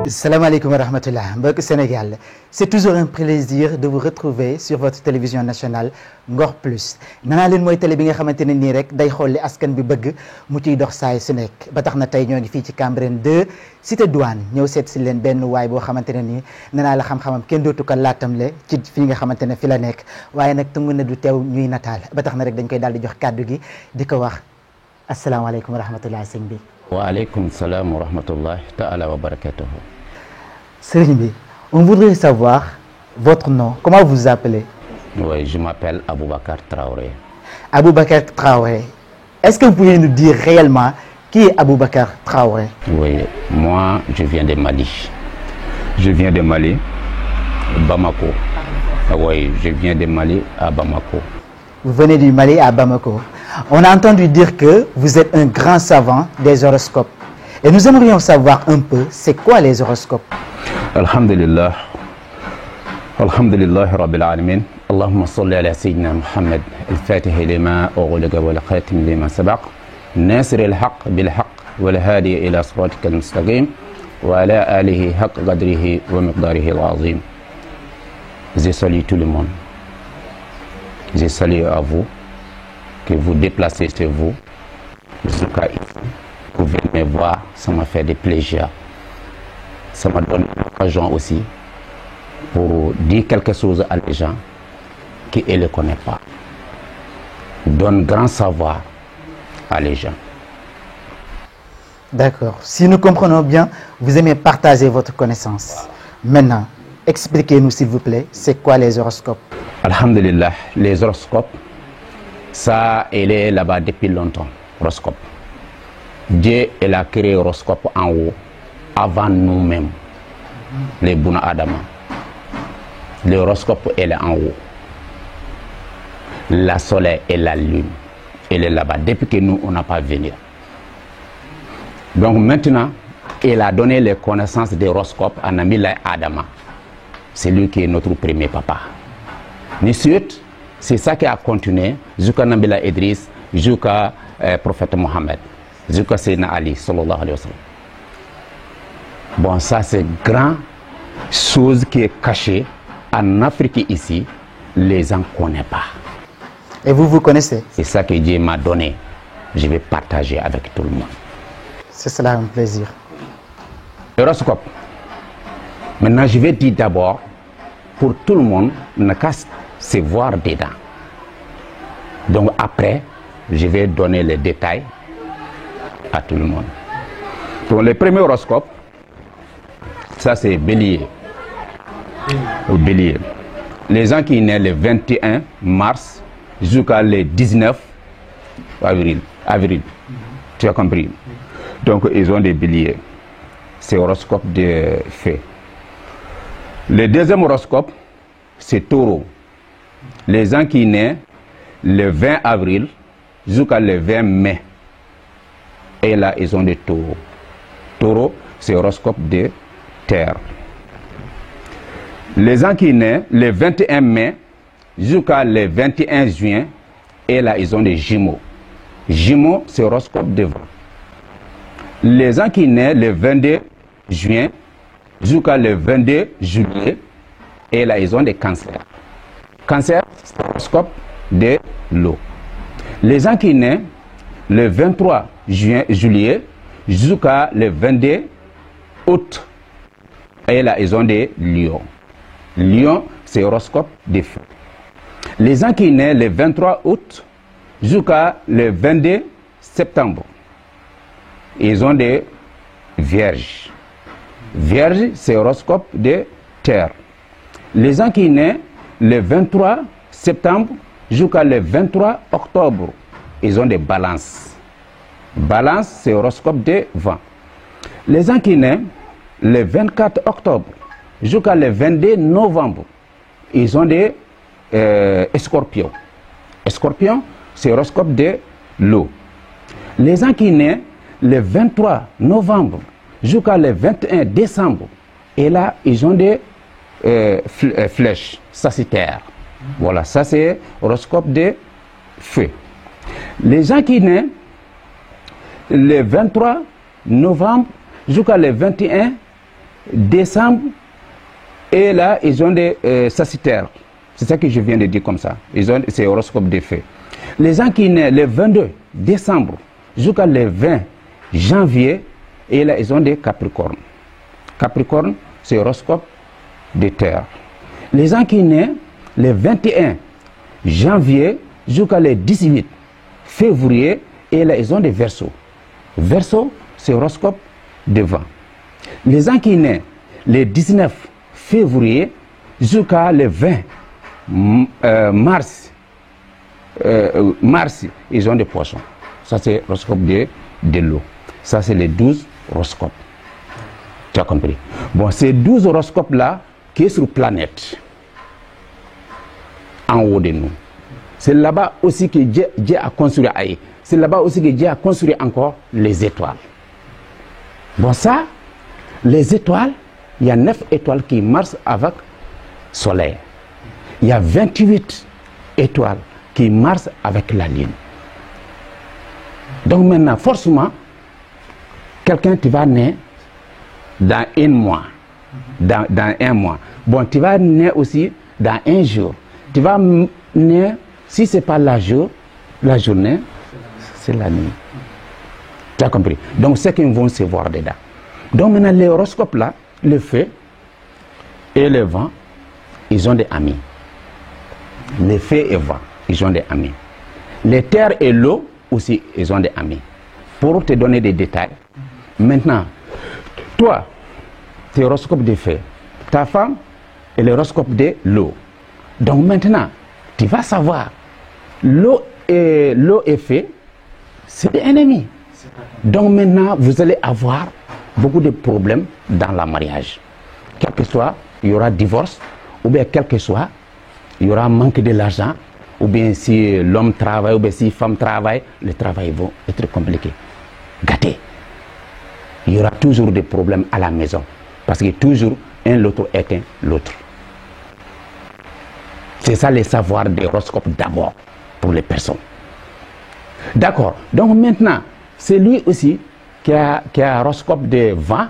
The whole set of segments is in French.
Salam alaikum wa rahmatullah. Mbokk Sénégal, c'est toujours un plaisir de vous retrouver sur votre télévision nationale Ngor Plus. Nanaa leen mooy télé bi nga xamante ne nii rek day xool li askan bi bëgg mu ciy dox saay su nekk ba tax na tey ñoo ngi fii ci Cambérène 2 cité douane ñëw seet si leen benn waay boo xamante ne nii nanaa la xam-xamam kenn dootu ko laatamle ci fi nga xamante ne fi la nekk waaye nag tungu na du teew ñuy nataal ba tax na rek dañ koy daal di jox kàddu gi di ko wax asalaamaaleykum wa rahmatullah sëñ bi. Waaleykum salaam wa rahmatullah taala wa barakatuhu. Sëriñ bi, on voudrait savoir votre nom. Comment vous vous appelez? Oui, je m'appelle Aboubacar Traoré. Aboubacar Traoré. Est-ce que vous pouvez nous dire réellement qui est Aboubacar Traoré? Oui, moi, je viens de Mali. Je viens de Mali, Bamako. Oui, je viens de Mali à Bamako. Vous venez du Mali à Bamako. On a entendu dire que vous êtes un grand savant des horoscopes. Et nous aimerions savoir un peu, c'est quoi les horoscopes? Alhamdulillah. Alhamdulillah Rabbil Alamin. Allahumma salli ala Sayyidina Muhammad al-Fatih lima ughliqa wal khatim lima sabaq. Nasir al-haq bil haq wal hadi ila siratika al-mustaqim wa ala alihi haqq qadrihi wa miqdarihi al-azim. Je salue tout le monde. Je salue à vous que vous déplacez chez vous jusqu'à ici. Vous venez me voir, ça m'a fait des plaisirs. Ça m'a donné l'occasion aussi pour dire quelque chose à les gens qui ne le connaissent pas. Donne grand savoir à les gens. D'accord. Si nous comprenons bien, vous aimez partager votre connaissance. Maintenant, expliquez-nous s'il vous plaît, c'est quoi les horoscopes? Alhamdulillah, les horoscopes, ça, il est là-bas depuis longtemps, horoscope. Dieu, il a créé l'horoscope en haut, avant nous-mêmes, les Bouna Adama. L'horoscope, elle est en haut. La soleil et la lune, elle est là-bas, depuis que nous, on n'a pas venu. Donc maintenant, il a donné les connaissances des horoscopes à Nabila Adama. C'est lui qui est notre premier papa. Ensuite, c'est ça qui a continué jusqu'à Nabila Idriss, jusqu'à prophète Mohammed, jusqu'à Sayyidina Ali, sallallahu alayhi wa sallam. Bon, ça c'est grand chose qui est cachée en Afrique ici, les gens ne connaissent pas. Et vous, vous connaissez? C'est ça que Dieu m'a donné. Je vais partager avec tout le monde. C'est cela un plaisir. L'horoscope. Maintenant, je vais dire d'abord, pour tout le monde, n'a qu'à se voir dedans. Donc après, je vais donner les détails à tout le monde. Donc le premier horoscope, ça c'est Bélier. Bélier. Les gens qui naissent le 21 mars jusqu'à le 19 avril. Tu as compris? Donc ils ont des béliers. C'est horoscope de feu. Le deuxième horoscope, c'est Taureau. Les gens qui naissent le 20 avril jusqu'à le 20 mai. Et là, ils ont des taureaux. Taureau, c'est horoscope de terre. Les gens qui naissent le 21 mai jusqu'à le 21 juin, et là, ils ont des Gémeaux. Gémeaux, c'est horoscope de vent. Les gens qui naissent le 22 juin jusqu'à le 22 juillet, et là, ils ont des cancers. Cancer, c'est horoscope de l'eau. Les gens qui naissent le 23 juillet jusqu'à le 22 août, et là, ils ont des lions. Lion, c'est horoscope de feu. Les gens qui naissent le 23 août jusqu'à le 22 septembre, ils ont des vierges. Vierge, c'est horoscope de terre. Les gens qui naissent le 23 septembre jusqu'à le 23 octobre, ils ont des balances. Balance, c'est horoscope de vent. Les gens qui naissent le 24 octobre jusqu'à le 22 novembre, ils ont des scorpions. Scorpion, c'est horoscope de l'eau. Les gens qui naissent le 23 novembre jusqu'à le 21 décembre, et là, ils ont des flèches, sagittaires. Voilà, ça c'est horoscope de feu. Les gens qui naissent le 23 novembre jusqu'à le 21 décembre, et là, ils ont des sagittaires. C'est ça que je viens de dire comme ça. C'est horoscope de feu. Les gens qui naissent le 22 décembre jusqu'à le 20 janvier, et là, ils ont des capricornes. Capricorne, c'est horoscope de terre. Les gens qui naissent le 21 janvier jusqu'à le 18 février, et là, ils ont des verseaux. Verseau, c'est horoscope de vent. Les gens qui naissent le 19 février jusqu'à le 20 mars, ils ont des poissons. Ça, c'est horoscope de l'eau. Ça, c'est les 12 horoscopes. Tu as compris? Bon, ces 12 horoscopes-là, qui est sur la planète, en haut de nous. C'est là-bas aussi que Dieu a construit Aïe. C'est là-bas aussi que Dieu a construit encore les étoiles. Bon, ça, les étoiles, il y a 9 étoiles qui marchent avec le soleil. Il y a 28 étoiles qui marchent avec la lune. Donc maintenant, forcément, quelqu'un qui va naître dans un mois. Dans un mois. Bon, tu vas naître aussi dans un jour. Tu vas naître, si ce n'est pas la journée, c'est la nuit. Tu as compris? Donc, c'est qu'ils vont se voir dedans. Donc, maintenant, les horoscopes là, le feu et le vent, ils ont des amis. Le feu et le vent, ils ont des amis. Les terres et l'eau aussi, ils ont des amis. Pour te donner des détails, maintenant, toi, tu es horoscope de feu, ta femme est l'horoscope de l'eau. Donc maintenant, tu vas savoir, l'eau et feu, c'est des ennemis. Donc maintenant, vous allez avoir beaucoup de problèmes dans le mariage. Quel que soit, il y aura divorce, ou bien quel que soit, il y aura manque de l'argent, ou bien si l'homme travaille, ou bien si la femme travaille, le travail va être compliqué, gâté. Il y aura toujours des problèmes à la maison, parce que toujours, l'autre éteint l'autre. C'est ça le savoir des horoscopes d'abord, pour les personnes. D'accord. Donc maintenant, c'est lui aussi qui a un horoscope de vent,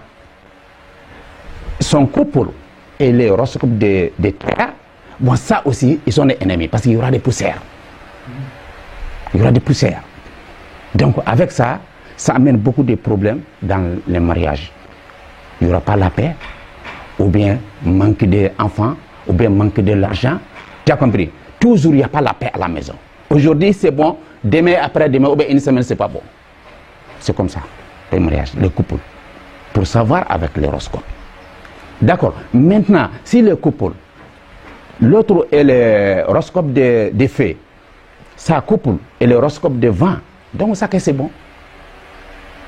son couple et les horoscopes de terre. Bon, ça aussi, ils sont des ennemis, parce qu'il y aura des poussières. Il y aura des poussières. Donc avec ça, ça amène beaucoup de problèmes dans les mariages. Il n'y aura pas la paix, ou bien manque d'enfants, ou bien manque de l'argent. Tu as compris? Toujours, il n'y a pas la paix à la maison. Aujourd'hui, c'est bon. Demain, après-demain, ou bien une semaine, c'est pas bon. C'est comme ça, les mariages, les couples. Pour savoir avec l'horoscope. D'accord. Maintenant, si le couple, l'autre est l'horoscope de feu, sa couple est l'horoscope de vent, donc ça que c'est bon.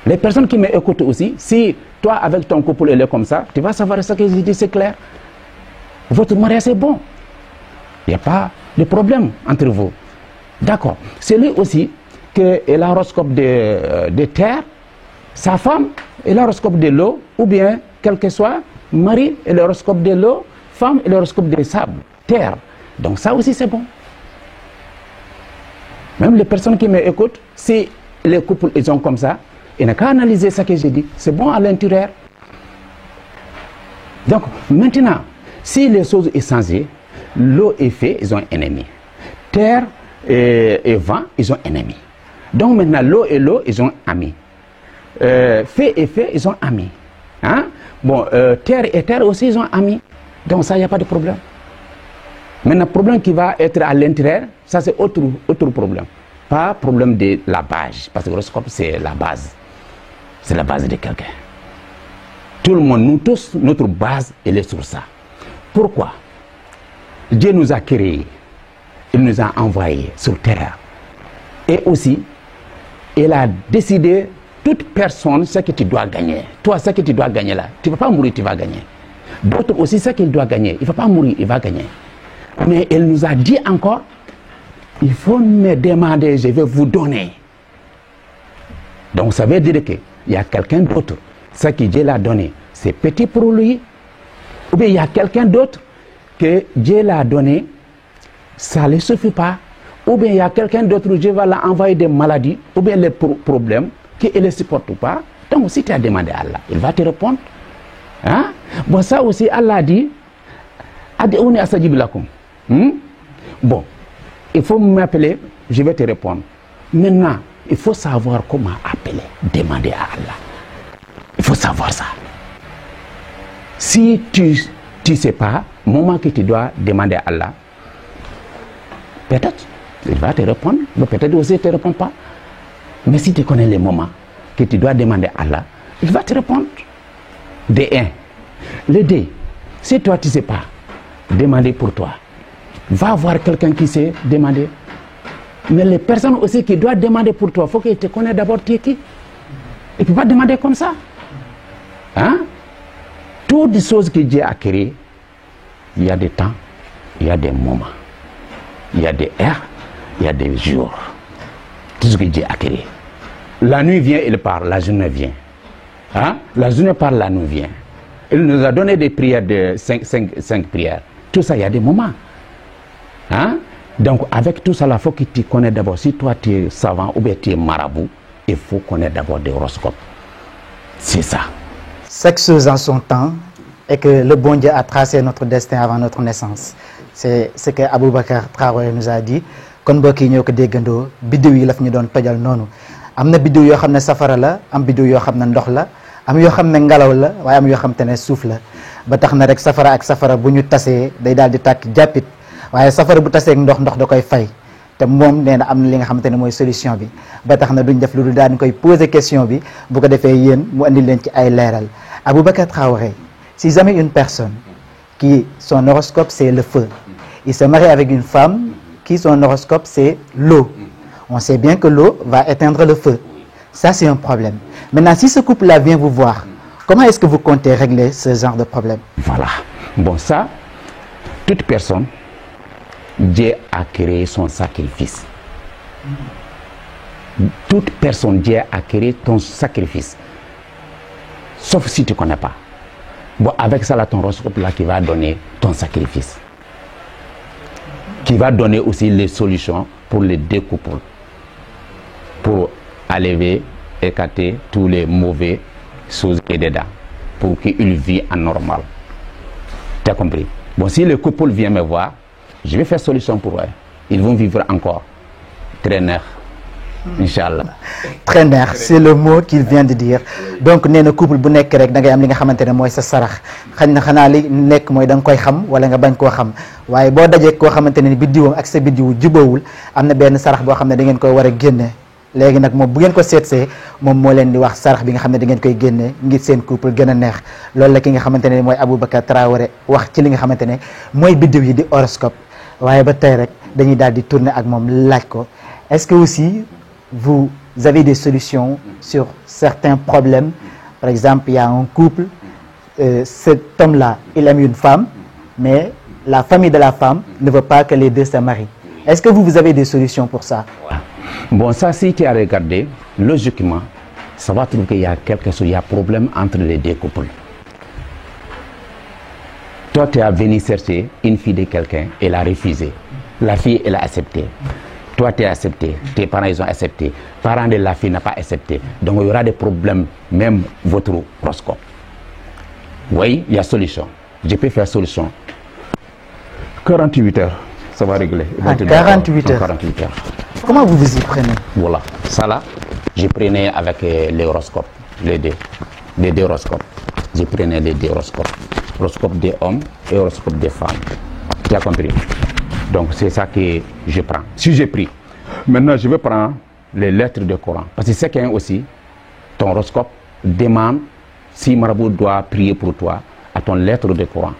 Les personnes qui m'écoutent aussi, si toi avec ton couple elle est comme ça, tu vas savoir ce que je dis, c'est clair. Votre mariage est bon. Il n'y a pas de problème entre vous. D'accord. C'est lui aussi qui est l'horoscope de terre, sa femme est l'horoscope de l'eau, ou bien, quel que soit, mari est l'horoscope de l'eau, femme est l'horoscope de sable, terre. Donc ça aussi c'est bon. Même les personnes qui m'écoutent, si les couples ils sont comme ça, il n'y a qu'à analyser ce que j'ai dit. C'est bon à l'intérieur. Donc maintenant, si les choses sont changées, l'eau et feu, ils ont un ennemi. Terre et vent, ils ont un ennemi. Donc maintenant, l'eau, ils ont amis. Feu et feu, ils ont amis. Hein? Bon, terre et terre aussi, ils ont amis. Donc ça, il n'y a pas de problème. Maintenant, le problème qui va être à l'intérieur, ça c'est autre problème. Pas problème de la base, parce que l'horoscope, c'est la base. C'est la base de quelqu'un. Tout le monde, nous tous, notre base, elle est sur ça. Pourquoi? Dieu nous a créés, il nous a envoyés sur terre. Et aussi, il a décidé, toute personne, ce que tu dois gagner. Toi, ce que tu dois gagner là, tu ne vas pas mourir, tu vas gagner. D'autres aussi, ce qu'il doit gagner, il ne va pas mourir, il va gagner. Mais il nous a dit encore, il faut me demander, je vais vous donner. Donc ça veut dire qu'il y a quelqu'un d'autre, ce que Dieu l'a donné, c'est petit pour lui. Ou bien il y a quelqu'un d'autre que Dieu l'a donné, ça ne suffit pas. ou bien il y a quelqu'un d'autre, Dieu va l'envoyer des maladies, ou bien les problèmes qu'il ne supporte pas. Donc si tu as demandé à Allah, il va te répondre. Hein? Bon, ça aussi, Allah dit, bon, il faut m'appeler, je vais te répondre. Maintenant, il faut savoir comment appeler, demander à Allah. Il faut savoir ça. Si tu ne sais pas, au moment que tu dois demander à Allah, peut-être il va te répondre, mais peut-être aussi il ne te répond pas. Mais si tu connais les moments que tu dois demander à Allah, il va te répondre. De 1. Le 2, si toi tu ne sais pas, demander pour toi. Va voir quelqu'un qui sait demander. Mais les personnes aussi qui doivent demander pour toi, il faut qu'ils te connaissent d'abord tu es qui. Il ne peut pas demander comme ça. Hein? Toutes les choses que Dieu a créées, il y a des temps, il y a des moments, il y a des heures, il y a des jours. Tout ce que Dieu a créé. La nuit vient, il part, la journée vient. Hein? La journée part, la nuit vient. Il nous a donné des prières de 5 prières. Tout ça, il y a des moments. Hein? Donc, avec tout ça, il faut que tu connais d'abord. Si toi, tu es savant ou bien tu es marabout, il faut connaître d'abord des horoscopes. C'est ça. Chaque chose en son temps et que le bon Dieu a tracé notre destin avant notre naissance. C'est ce que Aboubacar Traoré nous a dit. Kon mbokk yi ñoo ko déggandoo biddiw yi la fi ñu doon tojal noonu am na biddiw yoo xam ne safara la am biddiw yoo xam ne ndox la am yoo xam ne ngelaw la waaye am yoo xam te ne suuf la ba tax na rek safara ak safara bu ñu tasee day daal di tàkk jàppit waaye safara bu tasee ak ndox da koy fay te moom nee na am na li nga xamante ne mooy solution bi ba tax na duñ def lu dul daal di koy poser question bi bu ko defee yéen mu andi leen ci ay leeral Aboubacar Traoré, si jamais une personne qui son horoscope c'est le feu, il se marie avec une femme qui son horoscope c'est l'eau. On sait bien que l'eau va éteindre le feu. Ça c'est un problème. Maintenant si ce couple-là vient vous voir, comment est-ce que vous comptez régler ce genre de problème? Voilà. Bon ça, toute personne, Dieu a créé son sacrifice. Toute personne, Dieu a créé ton sacrifice. Sauf si tu ne connais pas. Bon, avec ça, là, ton horoscope là qui va donner ton sacrifice. Qui va donner aussi les solutions pour les deux couples. Pour enlever, écarter tous les mauvaises choses qui sont dedans. Pour qu'ils vivent en normal. Tu as compris? Bon, si le couple vient me voir, je vais faire solution pour eux. Ils vont vivre encore. Très neex. Inch'Allah. Très neex, c'est le mot qu'il vient de dire. Donc nee na couple bu nekk rek da ngay am li nga xamante ne mooy sa sarax xañ na xanaa li nekk mooy da nga koy xam wala nga bañ koo xam waaye boo dajee koo xamante ne biddiwam ak sa biddiwu jubawul am na benn sarax boo xam ne da ngeen koy war a génne léegi nag moom bu ngeen ko seetsee moom moo leen di wax sarax bi nga xam ne da ngeen koy génne ngir seen couple gën a neex loolu la ki nga xamante ne mooy Aboubacar Traoré wax ci li nga xamante ne mooy biddiw yi di horoscope waaye ba tey rek dañuy daal di tourner ak moom laaj ko est-ce que aussi vous avez des solutions sur certains problèmes? Par exemple, il y a un couple, cet homme-là, il aime une femme, mais la famille de la femme ne veut pas que les deux se marient. Est-ce que vous avez des solutions pour ça? Bon, ça, si tu as regardé, logiquement, ça va trouver qu'il y a quelque chose, il y a problème entre les deux couples. Toi, tu es venu chercher une fille de quelqu'un, elle a refusé. La fille, elle a accepté. Toi, tu as accepté, tes parents, ils ont accepté. Les parents de la fille n'ont pas accepté. Donc, il y aura des problèmes, même votre horoscope. Oui, il y a solution. Je peux faire solution. 48 heures, ça va régler. 48 heures. 48 heures. Comment vous vous y prenez? Voilà. Ça là, je prenais avec les horoscopes, les deux horoscopes. Je prenais les deux horoscopes. Horoscope des hommes et horoscope des femmes. Tu as compris? Donc c'est ça que je prends. Si j'ai pris, maintenant je vais prendre les lettres du Coran. Parce que c'est qu'un aussi, ton horoscope demande si Marabout doit prier pour toi à ton lettre de Coran.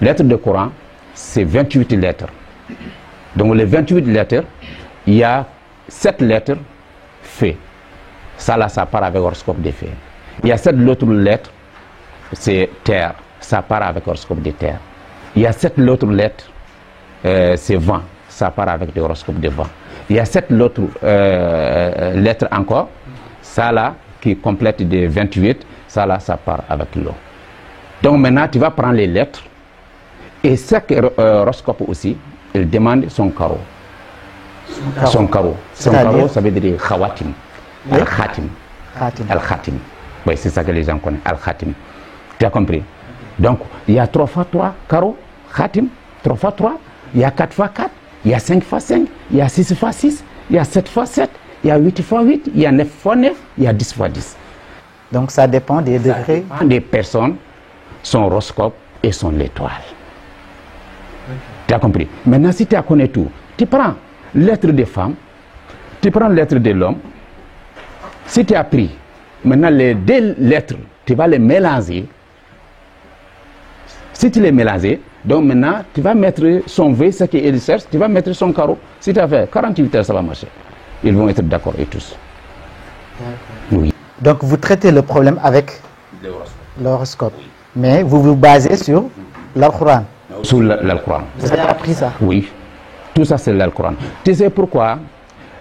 Lettre de Coran, c'est 28 lettres. Donc les 28 lettres, il y a 7 lettres fées. Ça là, ça part avec horoscope des fées. Il y a 7 autres lettres, c'est terre. Ça part avec horoscope de terre. Il y a 7 autres lettres, c'est vent, ça part avec des horoscopes de vent. Il y a 7 autres lettres encore, ça là, qui complète des 28, ça là, ça part avec l'eau. Donc maintenant, tu vas prendre les lettres, et chaque horoscope aussi, il demande son carreau. Son carreau. Son carreau, ça veut dire khawatim. Oui. Al-Khatim. Al-Khatim. Oui, c'est ça que les gens connaissent. Al-Khatim. Tu as compris? Donc, il y a 3 fois 3 carreaux. Khatim. 3 fois 3. Il y a 4 fois 4. Il y a 5 fois 5. Il y a 6 fois 6. Il y a 7 fois 7. Il y a 8 fois 8. Il y a 9 fois 9. Il y a 10 fois 10. Donc ça dépend des degrés. Ça dépend des personnes, son horoscope et son étoile. Tu as compris? Maintenant, si tu connais tout, tu prends l'être des femmes, tu prends l'être de l'homme. Si tu as pris maintenant les 2 lettres, tu vas les mélanger. Si tu les mélanges, donc maintenant, tu vas mettre son V, ce qu'il cherche, tu vas mettre son carreau. Si tu as fait 48 heures, ça va marcher. Ils vont être d'accord et tous. Oui. Donc vous traitez le problème avec l'horoscope. Oui. Mais vous vous basez sur l'Al-Qur'an. Sur l'Al-Qur'an. Vous avez appris ça? Oui. Tout ça, c'est l'Al-Qur'an. Tu sais pourquoi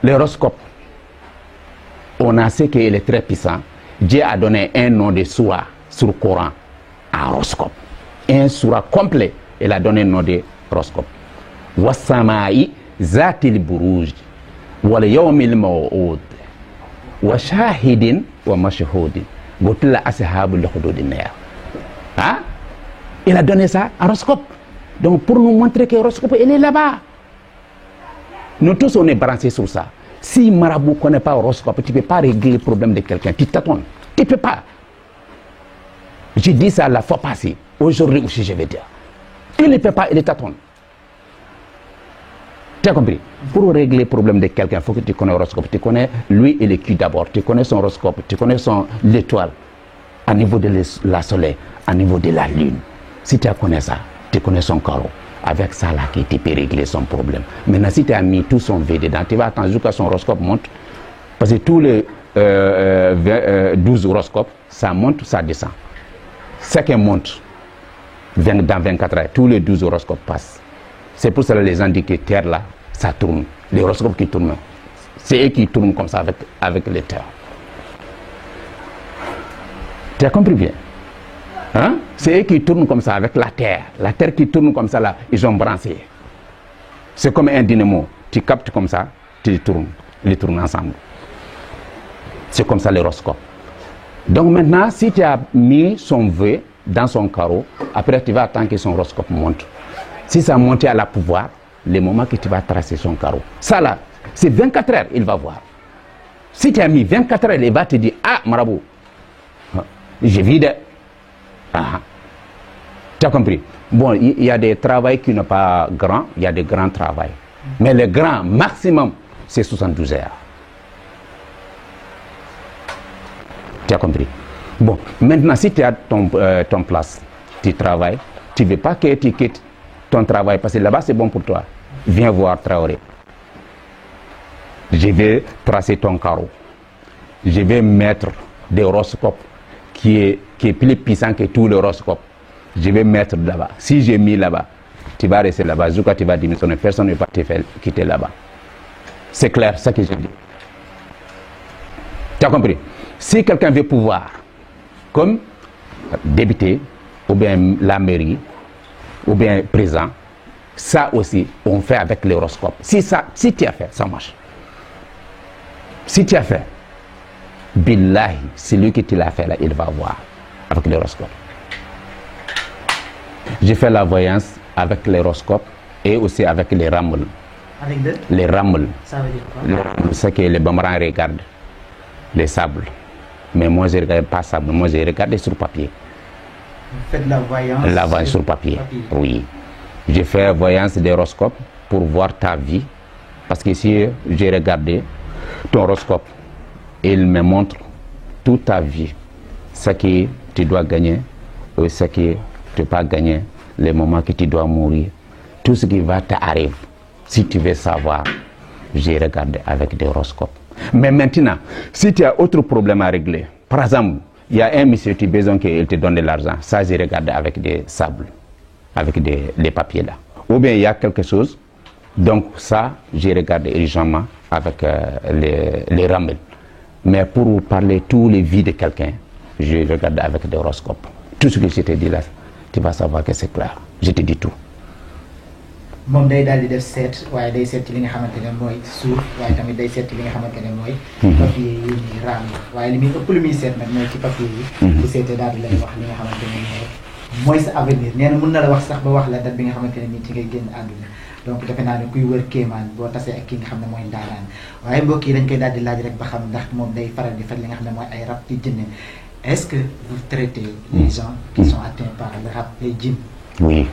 l'horoscope, on a ce qu'il est très puissant. Dieu a donné un nom de sourate sur le Coran à horoscope. Un sourate complet. Il a donné un nom de horoscope. Wassama'i zatil buruj wal yawmil maw'ud wa shahidin wa mashhudin gotla ashabul hududin nar. Hein? Il a donné ça à horoscope. Donc pour nous montrer que l'horoscope il est là-bas. Nous tous on est branchés sur ça. Si marabout ne connaît pas l'horoscope, tu ne peux pas régler le problème de quelqu'un. Tu t'attends. Tu ne peux pas. J'ai dit ça la fois passée. Aujourd'hui aussi je vais dire. Il ne peut pas, il t'attend. Tu as compris? Pour régler le problème de quelqu'un, il faut que tu connais l'horoscope. Tu connais lui et le cul d'abord. Tu connais son horoscope. Tu connais l'étoile. À niveau de la soleil, à niveau de la lune. Si tu connais ça, tu connais son carreau. Avec ça, là, tu peux régler son problème. Maintenant, si tu as mis tout son V dedans, tu vas attendre jusqu'à son horoscope monte. Parce que tous les 12 horoscopes, ça monte, ça descend. Ce qui monte dans 24 heures, tous les 12 horoscopes passent. C'est pour cela que les gens disent que Terre, là, ça tourne. Les horoscopes qui tournent, c'est eux qui tournent comme ça avec les terres. Tu as compris bien? Hein? C'est eux qui tournent comme ça avec la terre. La terre qui tourne comme ça, là, ils ont branché. C'est comme un dynamo. Tu captes comme ça, tu tournes. Ils tournent ensemble. C'est comme ça l'horoscope. Donc maintenant, si tu as mis son V dans son carreau, après tu vas attendre que son horoscope monte. Si ça monte à la pouvoir, le moment que tu vas tracer son carreau. Ça là, c'est 24 heures, il va voir. Si tu as mis 24 heures, il va te dire, ah, marabout, je vide. Ah. Tu as compris? Bon, il y a des travaux qui ne sont pas grands, il y a des grands travaux. Mais le grand maximum, c'est 72 heures. Tu as compris? Bon, maintenant, si tu as ton place, tu travailles, tu ne veux pas que tu quittes ton travail parce que là-bas, c'est bon pour toi. Viens voir Traoré. Je vais tracer ton carreau. Je vais mettre des horoscopes qui est plus puissant que tous les horoscopes. Je vais mettre là-bas. Si j'ai mis là-bas, tu vas rester là-bas. Jusqu'à tu vas démissionner. Personne ne va te faire quitter là-bas. C'est clair, ça que je dis. Tu as compris? Si quelqu'un veut pouvoir, comme député, ou bien la mairie, ou bien président, ça aussi, on fait avec l'horoscope. Si tu as fait, ça marche. Si tu as fait, billahi, celui qui te l'a fait là, il va voir avec l'horoscope. J'ai fait la voyance avec l'horoscope et aussi avec les ramels. Avec les ramels. Ça veut dire quoi? C'est que les boomerangs regardent les sables. Mais moi, je ne regarde pas sable, moi, je regarde sur papier. Vous faites la voyance? La voyance sur papier, oui. J'ai fait la voyance d'horoscope pour voir ta vie. Parce que si j'ai regardé ton horoscope, il me montre toute ta vie. Ce que tu dois gagner, et ce que tu ne peux pas gagner, les moments que tu dois mourir. Tout ce qui va t'arriver, si tu veux savoir, j'ai regardé avec des horoscopes. Mais maintenant, si tu as autre problème à régler, par exemple, il y a un monsieur qui a besoin qu'il te donne de l'argent, ça j'ai regardé avec des sables, avec les papiers là. Ou bien il y a quelque chose, donc ça j'ai regardé urgemment avec les ramels. Mais pour parler tous les vies de quelqu'un, je regarde avec des horoscopes. Tout ce que je te dis là, tu vas savoir que c'est clair. Je te dis tout. moom day daal di def seet waaye day seet ci li nga xamante ne mooy suuf waaye tamit day seet ci li nga xamante ne mooy papier yi nii raam yi waaye li muy ëpp lu muy seet nag mooy ci papier yi bu seetee daal di lay wax li nga xamante ne mooy sa avenir nee na mën na la wax sax ba wax la date bi nga xamante ne nii ci ngay génn àdduna donc defe naa ne kuy wër kéemaan boo tasee ak ki nga xam ne mooy ndaanaan waaye mbokk yi dañ koy daal di laaj rek ba xam ndax moom day faral di faj li nga xam ne mooy ay rab ci jinne est-ce que vous traitez les gens qui sont atteints par le rab les djinns? Oui.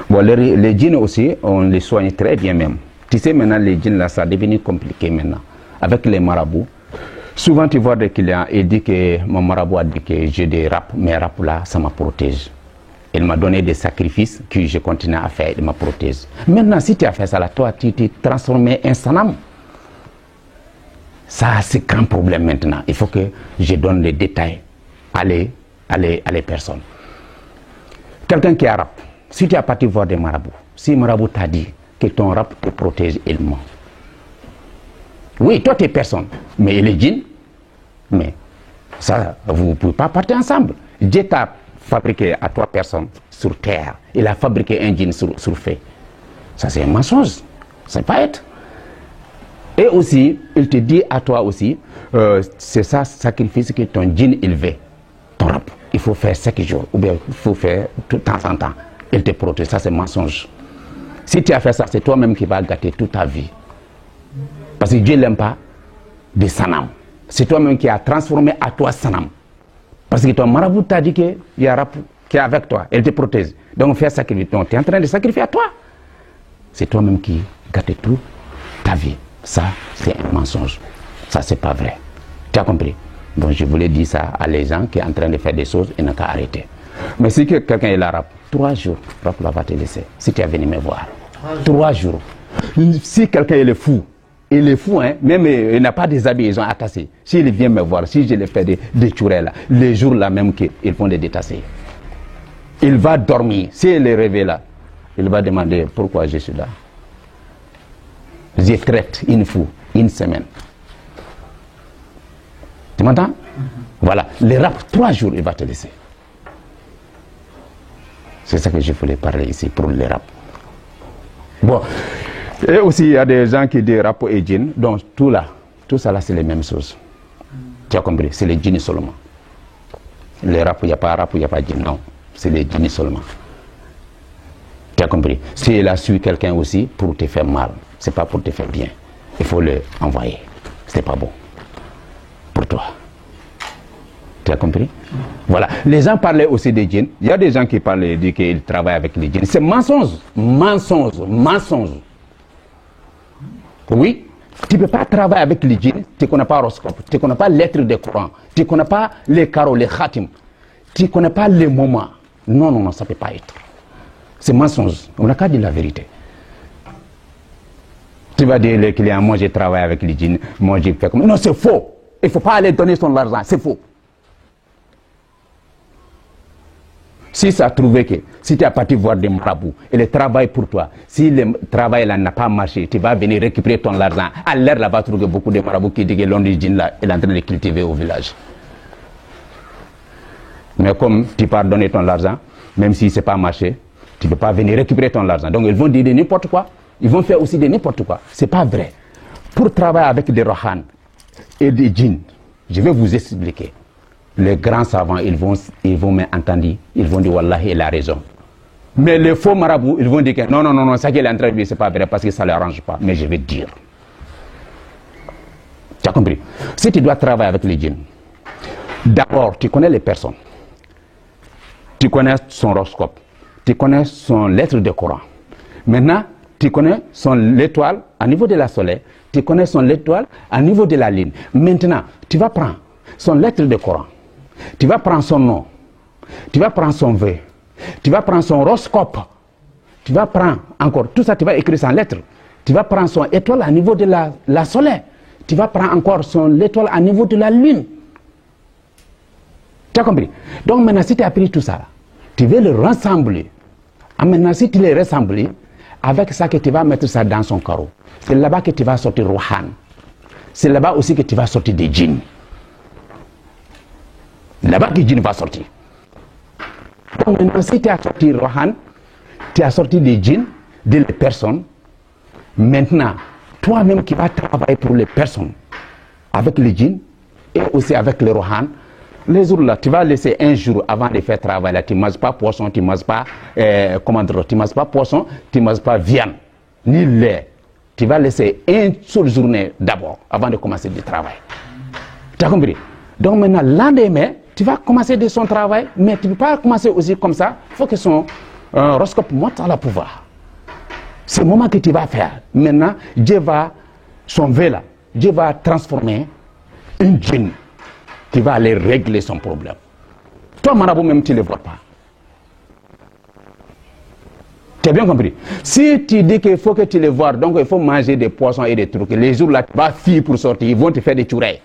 Bon, les djinns aussi, on les soigne très bien même. Tu sais, maintenant, les djinns, là, ça devenu compliqué maintenant. Avec les marabouts, souvent, tu vois des clients et dit que mon marabout a dit que j'ai des raps, mais raps là, ça me protège. Il m'a donné des sacrifices que je continue à faire, il me protège. Maintenant, si tu as fait ça là, toi, tu t'es transformé en sanam. Ça, c'est un grand problème maintenant. Il faut que je donne les détails à les personnes. Quelqu'un qui a rap, si tu as parti voir des marabouts, si marabout t'a dit que ton rap te protège, il ment. Oui, toi tu es personne, mais il est djinn. Mais ça, vous ne pouvez pas partir ensemble. Dieu t'a fabriqué à toi personne sur terre. Il a fabriqué un djinn sur feu. Ça c'est un mensonge. C'est pas être. Et aussi, il te dit à toi aussi, c'est ça sacrifice que ton djinn il veut. Ton rap. Il faut faire 5 jours, ou bien il faut faire tout de temps en temps. Il te protège, ça c'est mensonge. Si tu as fait ça, c'est toi-même qui vas gâter toute ta vie. Parce que Dieu n'aime pas des sanam. C'est toi-même qui as transformé à toi sanam. Parce que ton marabout t'a dit qu'il y a un rap qui est avec toi, elle te protège. Donc fais sacrifice. Donc tu es en train de sacrifier à toi. C'est toi-même qui gâte toute ta vie. Ça, c'est un mensonge. Ça, c'est pas vrai. Tu as compris? Donc je voulais dire ça à les gens qui sont en train de faire des choses et n'a qu'à arrêter. Mais si quelqu'un est là, 3 jours, rap là va te laisser. Si tu es venu me voir. 3 jours. Si quelqu'un est fou, il est fou, hein, même il n'a pas des habits, ils ont attaché. S'il vient me voir, si je les fais des churets là, les jours là même qu'ils vont les détasser. Il va dormir. S'il est réveillé là, il va demander pourquoi je suis là. Je traite une fou, une semaine. Tu m'entends? Voilà, les rap 3 jours, il va te laisser. C'est ça que je voulais parler ici pour les rap. Bon, et aussi il y a des gens qui disent rap et djinn, donc tout ça là c'est les mêmes choses. Tu as compris? C'est les djinns seulement. Les rap, il n'y a pas rap, il n'y a pas djinn, non. C'est les djinns seulement. Tu as compris? Si il a su quelqu'un aussi pour te faire mal, c'est pas pour te faire bien. Il faut le envoyer. C'est pas bon. Pour toi. Tu as compris? Voilà. Les gens parlaient aussi des djinns. Il y a des gens qui parlaient, disent qu'ils travaillent avec les djinns. C'est mensonge. Mensonge. Mensonge. Oui. Tu ne peux pas travailler avec les djinns. Tu ne connais pas l'horoscope. Tu ne connais pas l'être des Coran. Tu ne connais pas les carreaux, les khatim. Tu ne connais pas les moments. Non, non, non, ça ne peut pas être. C'est mensonge. On n'a qu'à dire la vérité. Tu vas dire les clients, moi j'ai travaillé avec les djinns, moi j'ai fait comme... Non, c'est faux. Il ne faut pas aller donner son argent, c'est faux. Si ça a trouvé que, si tu es parti voir des marabouts et le travail pour toi, si le travail là n'a pas marché, tu vas venir récupérer ton argent. À l'air là, va trouver beaucoup de marabouts qui disent que l'on des djinns là est en train de cultiver au village. Mais comme tu pars donner ton argent, même si ce n'est pas marché, tu ne peux pas venir récupérer ton argent. Donc ils vont dire n'importe quoi. Ils vont faire aussi de n'importe quoi. Ce n'est pas vrai. Pour travailler avec des rohans et des djinns, je vais vous expliquer. Les grands savants, ils vont m'entendre. Ils vont dire Wallahi, il a raison. Mais les faux marabouts, ils vont dire que non, non, non, non, ça qu'il est en train de dire, ce n'est pas vrai parce que ça ne l'arrange pas. Mais je vais dire. Tu as compris? Si tu dois travailler avec les djinns, d'abord, tu connais les personnes. Tu connais son horoscope. Tu connais son lettre de Coran. Maintenant, tu connais son étoile à niveau de la soleil. Tu connais son étoile à niveau de la lune. Maintenant, tu vas prendre son lettre de Coran. Tu vas prendre son nom. Tu vas prendre son vœu. Tu vas prendre son horoscope. Tu vas prendre encore tout ça, tu vas écrire en lettres. Tu vas prendre son étoile à niveau de la soleil. Tu vas prendre encore son étoile à niveau de la lune. Tu as compris? Donc maintenant, si tu as appris tout ça, tu veux le rassembler. Et maintenant, si tu le rassembles, avec ça que tu vas mettre ça dans son carreau. C'est là-bas que tu vas sortir Rohan. C'est là-bas aussi que tu vas sortir des djinns. Là-bas que les djinns vont sortir. Donc maintenant, si tu as sorti Rohan, tu as sorti des djinns, de les personnes. Maintenant, toi-même qui vas travailler pour les personnes, avec les djinns et aussi avec les rohan, les jours là, tu vas laisser un jour avant de faire travail là, tu ne manges pas poisson, tu ne manges pas, tu manges pas poisson, tu ne manges pas viande, ni lait. Tu vas laisser une seule journée d'abord, avant de commencer le travail. Tu as compris? Donc maintenant, lendemain, tu vas commencer de son travail, mais tu ne peux pas commencer aussi comme ça. Il faut que son horoscope monte à la pouvoir. C'est le moment que tu vas faire. Maintenant, Dieu va sauver là. Dieu va transformer une djinn qui va aller régler son problème. Toi, marabout, même tu ne le vois pas. Tu as bien compris? Si tu dis qu'il faut que tu les vois, donc il faut manger des poissons et des trucs, les jours là, tu vas fuir pour sortir, ils vont te faire des tueries.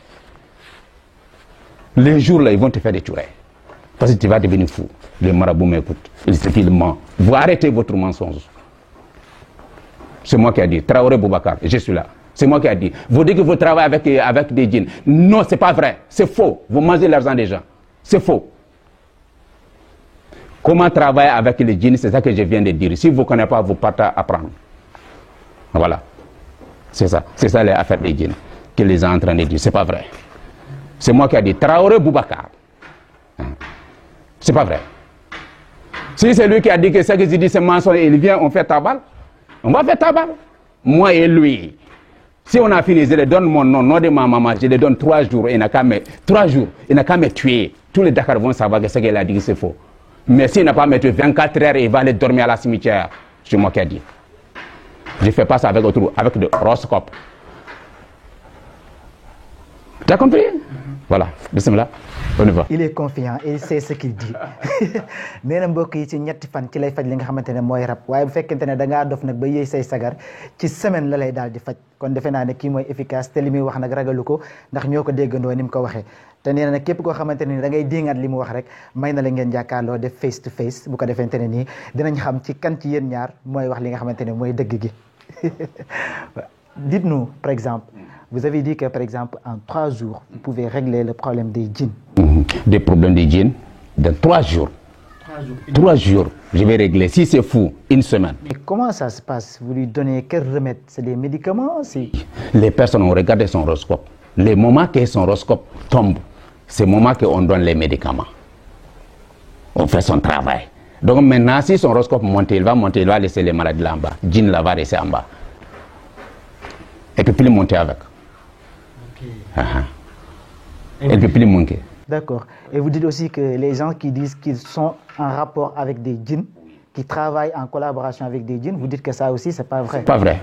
Les jours là, ils vont te faire des tueries. Parce que tu vas devenir fou. Les marabouts m'écoutent. Ils se filent. Vous arrêtez votre mensonge. C'est moi qui ai dit. Traoré Boubacar, je suis là. C'est moi qui ai dit. Vous dites que vous travaillez avec des djinns. Non, c'est pas vrai. C'est faux. Vous mangez l'argent des gens. C'est faux. Comment travailler avec les djinns, c'est ça que je viens de dire. Si vous ne connaissez pas, vous partez apprendre. Voilà. C'est ça. C'est ça l'affaire des djinns que les gens sont en train de dire. C'est pas vrai. C'est moi qui ai dit. Traoré Boubacar. C'est pas vrai. Si c'est lui qui a dit que ce que je dis c'est mensonge et il vient, on fait tabac. On va faire tabac. Moi et lui. Si on a fini, je lui donne mon nom de ma maman, je lui donne 3 jours. Il n'a qu'à me tuer. Tous les Dakar vont savoir que ce qu'il a dit c'est faux. Mais s'il n'a pas me tuer 24 heures, il va aller dormir à la cimetière. C'est moi qui ai dit. Je ne fais pas ça avec le horoscope. Tu as compris? Voilà. Bismillah. On y va. Il est confiant, il sait ce qu'il dit. nee na mbokk yi ci ñetti fan ci lay faj li nga xamante ne mooy rab waaye bu fekkente ne da ngaa dof nag ba yëy say sagar ci semaine la lay daal di faj kon defe naa ne kii mooy efficace te li muy wax nag ragalu ko ndax ñoo ko déggandoo ni mu ko waxee te nee na nag képp koo xamante ne ni da ngay déngaat li mu wax rek may na la ngeen jàkkaarloo def face to face bu ko defente ne nii dinañ xam ci kan ci yéen ñaar mooy wax li nga xamante ne mooy dëgg gi. Dites-nous, par exemple, vous avez dit que, par exemple, en 3 jours, vous pouvez régler le problème des djinns. Des problèmes des djinns, dans 3 jours. 3 jours, je vais régler. Si c'est fou, 1 semaine. Mais comment ça se passe? Vous lui donnez quel remède? C'est des médicaments? Les personnes ont regardé son horoscope. Le moment que son horoscope tombe, c'est le moment qu'on donne les médicaments. On fait son travail. Donc maintenant, si son horoscope monte, il va laisser les maladies là en bas. Djinn là va rester en bas. Elle ne peut plus monter avec. Elle ne peut plus monter. D'accord. Et vous dites aussi que les gens qui disent qu'ils sont en rapport avec des djinns, qui travaillent en collaboration avec des djinns, vous dites que ça aussi, c'est pas vrai. C'est pas vrai.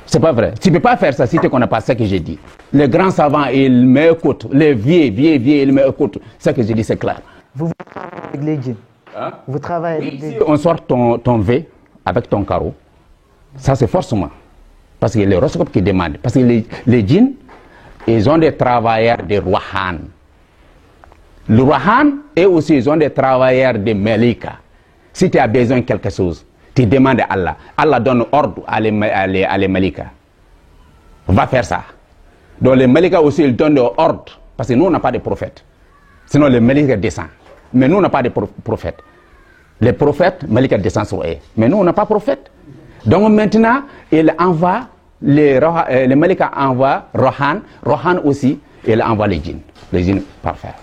C'est pas vrai. Tu ne peux pas faire ça si tu ne connais pas ce que j'ai dit. Les grands savants, ils m'écoutent. Les vieux, ils m'écoutent. Ce que j'ai dit, c'est clair. Vous travaillez avec les djinns? Vous travaillez avec des djinns? Si on sort ton V avec ton carreau, ça c'est forcément. Parce que les horoscopes qui demandent. Parce que les djinns, ils ont des travailleurs de Rohan. Le Rohan, et aussi, ils ont des travailleurs de Melika. Si tu as besoin de quelque chose, tu demandes à Allah. Allah donne ordre à les Melika. Va faire ça. Donc les Melika aussi, ils donnent ordre. Parce que nous, on n'a pas de prophète. Sinon, les Melika descendent. Mais nous, on n'a pas de prophète. Les prophètes, Melika descend sur eux. Mais nous, on n'a pas de prophète. Donc maintenant, il envoie, les Melika envoient Rohan. Rohan aussi, il envoie les djinns parfaits.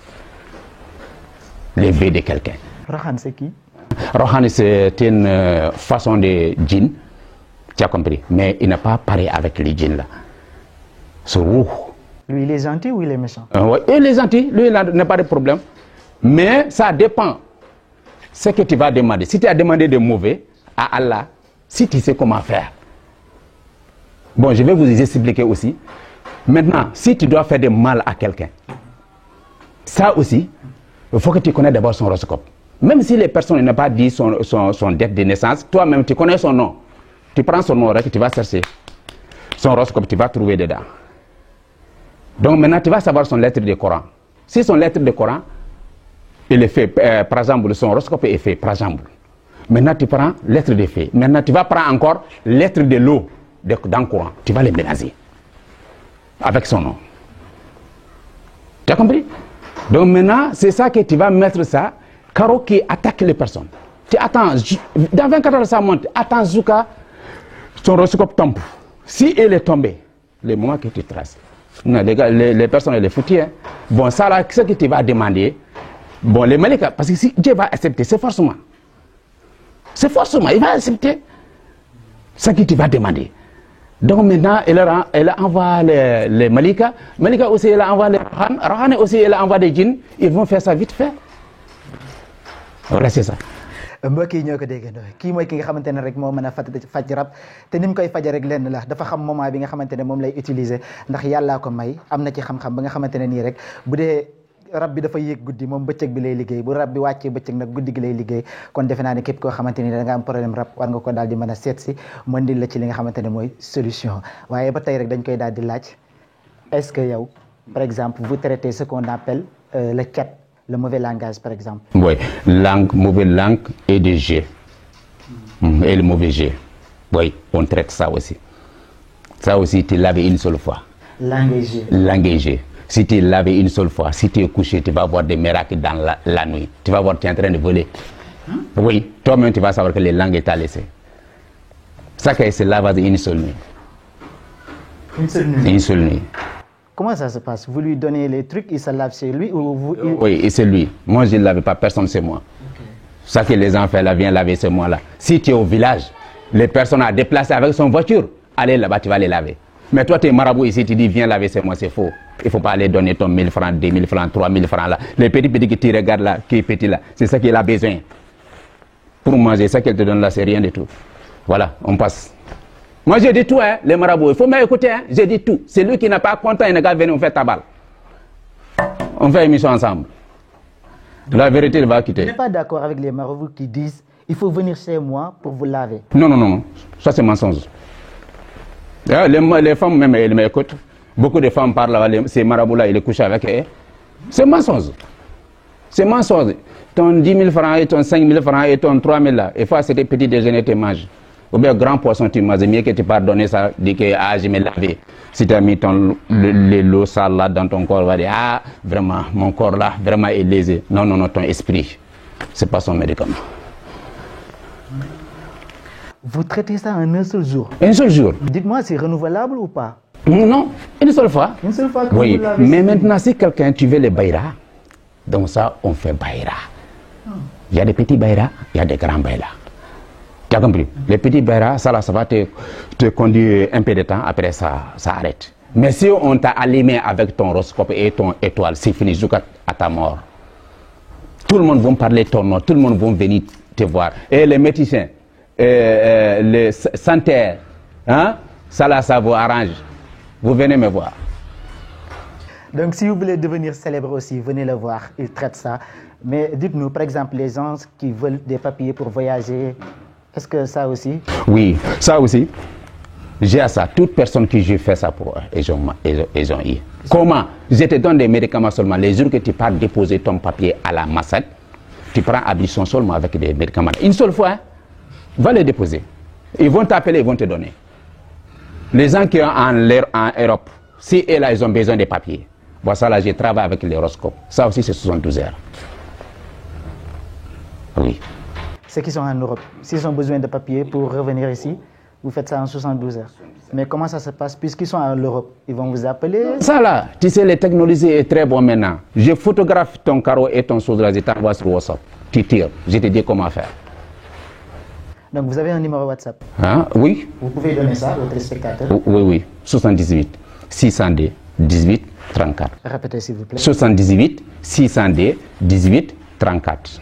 Les vœux de quelqu'un. Rohan, c'est qui? Rohan, c'est une façon de djinn, tu as compris. Mais il n'est pas pareil avec les djinns là. C'est roux. Lui, il est gentil ou il est méchant? Oui, il est gentil, lui, il n'a pas de problème. Mais ça dépend ce que tu vas demander. Si tu as demandé de mauvais à Allah, si tu sais comment faire. Bon, je vais vous expliquer aussi. Maintenant, si tu dois faire du mal à quelqu'un, ça aussi, il faut que tu connaisses d'abord son horoscope. Même si les personnes n'ont pas dit son date de naissance, toi-même, tu connais son nom. Tu prends son nom, tu vas chercher son horoscope, tu vas trouver dedans. Donc maintenant, tu vas savoir son lettre de Coran. Si son lettre de Coran, il est fait, par exemple, son horoscope est fait, par exemple. Maintenant, tu prends lettre de fée. Maintenant, tu vas prendre encore lettre de l'eau dans le Coran. Tu vas les mélanger avec son nom. Tu as compris? Donc maintenant, c'est ça que tu vas mettre ça, carreau qui attaque les personnes. Tu attends, dans 24 heures, ça monte. Attends jusqu'à ton horoscope tombe. Si elle est tombée, le moment que tu traces, non, les, gars, les personnes, les foutues, hein. Bon, ça là, ce que tu vas demander, bon, les Malika, parce que si Dieu va accepter, c'est forcément. C'est forcément, il va accepter ce que tu vas demander. Donc maintenant, elle envoie les Malika. Malika aussi, elle envoie les Rahan. Rahan aussi, elle envoie des djinns. Ils vont faire ça vite fait. Voilà, c'est ça. mbokk yi ñoo ko déggandoo kii mooy ki nga xamante ne rek moo mën a faj rab te ni mu koy faje rek lenn la dafa xam moment bi nga xamante ne moom lay utiliser ndax yàllaa ko may am na ci xam-xam ba nga xamante ne nii rek bu dee rab bi dafa yéeg guddi moom bëccëg bi lay liggéey bu rab bi wàccee bëccëg nag guddi gi lay liggéey kon defe naa ne képp koo xamante ni da nga am problème rab war nga ko daal di mën a seet si mën di la ci li nga xamante ne mooy solution waaye ba tey rek dañ koy daal di laaj est-ce que yow par exemple vous traitez ce qu'on appelle le cat, le mauvais langage par exemple. Oui, langue, mauvaise langue et des jets. Et le mauvais jet. Oui, on traite ça aussi. Ça aussi, tu laves une seule fois. Langue et jet. Langue et jet. Si tu laves une seule fois, si tu es couché, tu vas voir des miracles dans la nuit. Tu vas voir, tu es en train de voler. Oui, toi-même, tu vas savoir que les langues est à laisser. Ça, c'est lavage une seule nuit. Une seule nuit. Une seule nuit. Comment ça se passe? Vous lui donnez les trucs, il se lave chez lui ou vous... Oui, et c'est lui. Moi, je ne lave pas, personne, c'est moi. Okay. Ça que les enfants là, viennent laver, c'est moi là. Si tu es au village, les personnes à déplacer avec son voiture, allez là-bas, tu vas les laver. Mais toi, tu es marabout ici, tu dis viens laver, c'est moi, c'est faux. Il ne faut pas aller donner ton 1000 francs, 2000 francs, 3000 francs là. Les petits que tu regardes là, qui est petit là, c'est ça qu'il a besoin. Pour manger, ça qu'elle te donne là, c'est rien du tout. Voilà, on passe. Moi, j'ai dit tout, hein, les marabouts. Il faut m'écouter, hein. J'ai dit tout. C'est lui qui n'a pas content, il n'a qu'à venir, on fait tabac. On fait émission ensemble. La vérité, il va quitter. Tu n'es pas d'accord avec les marabouts qui disent il faut venir chez moi pour vous laver? Non, non, non. Ça, c'est mensonge. Les femmes, même, elles m'écoutent. Beaucoup de femmes parlent, ces marabouts-là, ils couchent avec eux. C'est mensonge. C'est mensonge. Ton 10 000 francs et ton 5 000 francs et ton 3 000 là, il faut acheter petit déjeuner, tu manges. Ou bien grand poisson, tu manges. Mieux que tu pardonnes ça, dis que ah, je me lavé. Si tu as mis l'eau sale là dans ton corps, on va dire ah, vraiment, mon corps là, vraiment est lésé. Non, non, non, ton esprit. C'est pas son médicament. Vous traitez ça en un seul jour? Un seul jour. Dites-moi, c'est renouvelable ou pas? Non, une seule fois. Une seule fois que oui, vous l'avez. Mais maintenant, si quelqu'un, tu veux les baïra, donc ça, on fait baïra. Il y a des petits baïra, il y a des grands baïra. Tu as compris? Les petits baïra, ça là, ça va te conduire un peu de temps, après ça arrête. Mais si on t'a allumé avec ton horoscope et ton étoile, c'est fini jusqu'à ta mort. Tout le monde va parler ton nom, tout le monde va venir te voir. Et les médecins, les sanitaires, hein? Ça là, ça vous arrange. Vous venez me voir. Donc si vous voulez devenir célèbre aussi, venez le voir, il traite ça. Mais dites-nous, par exemple, les gens qui veulent des papiers pour voyager, est-ce que ça aussi? Oui, ça aussi. J'ai à ça. Toute personne qui je fais ça pour eux, ils ont eu. Comment? Je te donne des médicaments seulement. Les jours que tu pars déposer ton papier à la massette, tu prends ablution seulement avec des médicaments. Une seule fois, hein, va les déposer. Ils vont t'appeler, ils vont te donner. Les gens qui sont en Europe, si là, ils ont besoin de papiers. Bon, ça là, je travaille avec l'horoscope. Ça aussi, c'est 72 heures. Oui. Ceux qui sont en Europe, s'ils ont besoin de papiers pour revenir ici, vous faites ça en 72 heures. Mais comment ça se passe? Puisqu'ils sont en Europe, ils vont vous appeler? Ça là, tu sais, les technologies est très bon maintenant. Je photographe ton carreau et ton chose là, je t'envoie sur WhatsApp. Tu tires, je te dis comment faire. Donc vous avez un numéro WhatsApp? Hein? Oui. Vous pouvez donner ça aux téléspectateurs? Oui, oui. 78 602 18 34. Répétez s'il vous plaît. 78 602 18 34.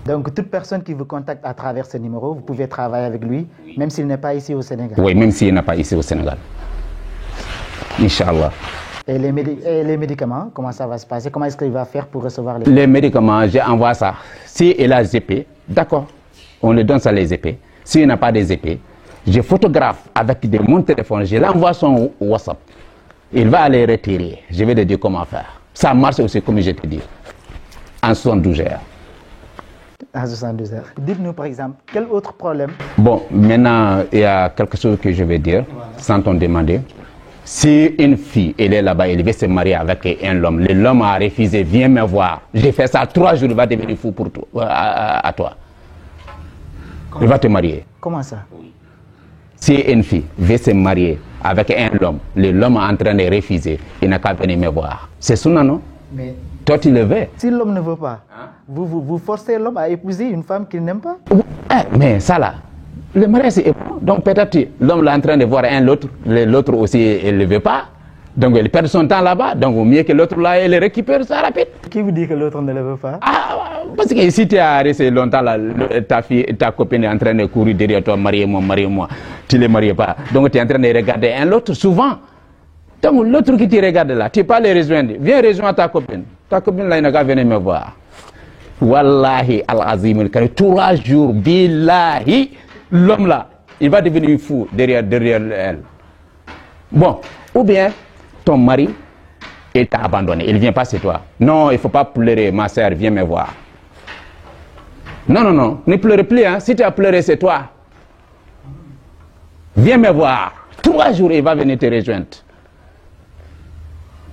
Donc toute personne qui vous contacte à travers ce numéro, vous pouvez travailler avec lui, même s'il n'est pas ici au Sénégal? Oui, même s'il n'est pas ici au Sénégal. Inch'Allah. Et les médicaments, comment ça va se passer? Comment est-ce qu'il va faire pour recevoir les médicaments? J'envoie ça. Si il a des épées, d'accord. On lui donne ça les épées. S'il n'a pas des épées, je photographe avec mon téléphone, je l'envoie son WhatsApp. Il va aller retirer. Je vais te dire comment faire. Ça marche aussi comme je te dis. En 72 heures. En 72 heures. Dites-nous par exemple, quel autre problème? Bon, maintenant, il y a quelque chose que je vais dire, sans t'en demander. Si une fille, elle est là-bas, elle veut se marier avec un homme, l'homme a refusé, viens me voir. J'ai fait ça 3 jours, il va devenir fou pour toi, à toi. Il va te marier. Comment ça? Si une fille veut se marier avec un homme, l'homme est en train de refuser, il n'a qu'à venir me voir. C'est ça, non? Mais toi, tu le veux. si l'homme ne veut pas, vous forcez l'homme à épouser une femme qu'il n'aime pas? Mais ça là, le mariage est bon. Donc peut-être l'homme est en train de voir l'autre aussi, il ne le veut pas. Donc il perd son temps là-bas. Donc au mieux que l'autre là, il récupère ça rapide. Qui vous dit que l'autre ne le veut pas? Parce que si tu as resté longtemps là, ta copine est en train de courir derrière toi, mariez-moi, tu ne le maries pas. Donc tu es en train de regarder un autre souvent. Donc l'autre qui te regarde là, tu ne peux pas le rejoindre. Viens rejoindre ta copine. Ta copine là, il n'a qu'à venir me voir. Wallahi al-Azim, 3 jours, billahi, l'homme là, il va devenir fou derrière elle. Bon, ou bien ton mari t'a abandonné, il ne vient pas chez toi. Non, il ne faut pas pleurer, ma soeur, viens me voir. Non, ne pleure plus, hein. Si tu as pleuré, c'est toi. Viens me voir. 3 jours, il va venir te rejoindre.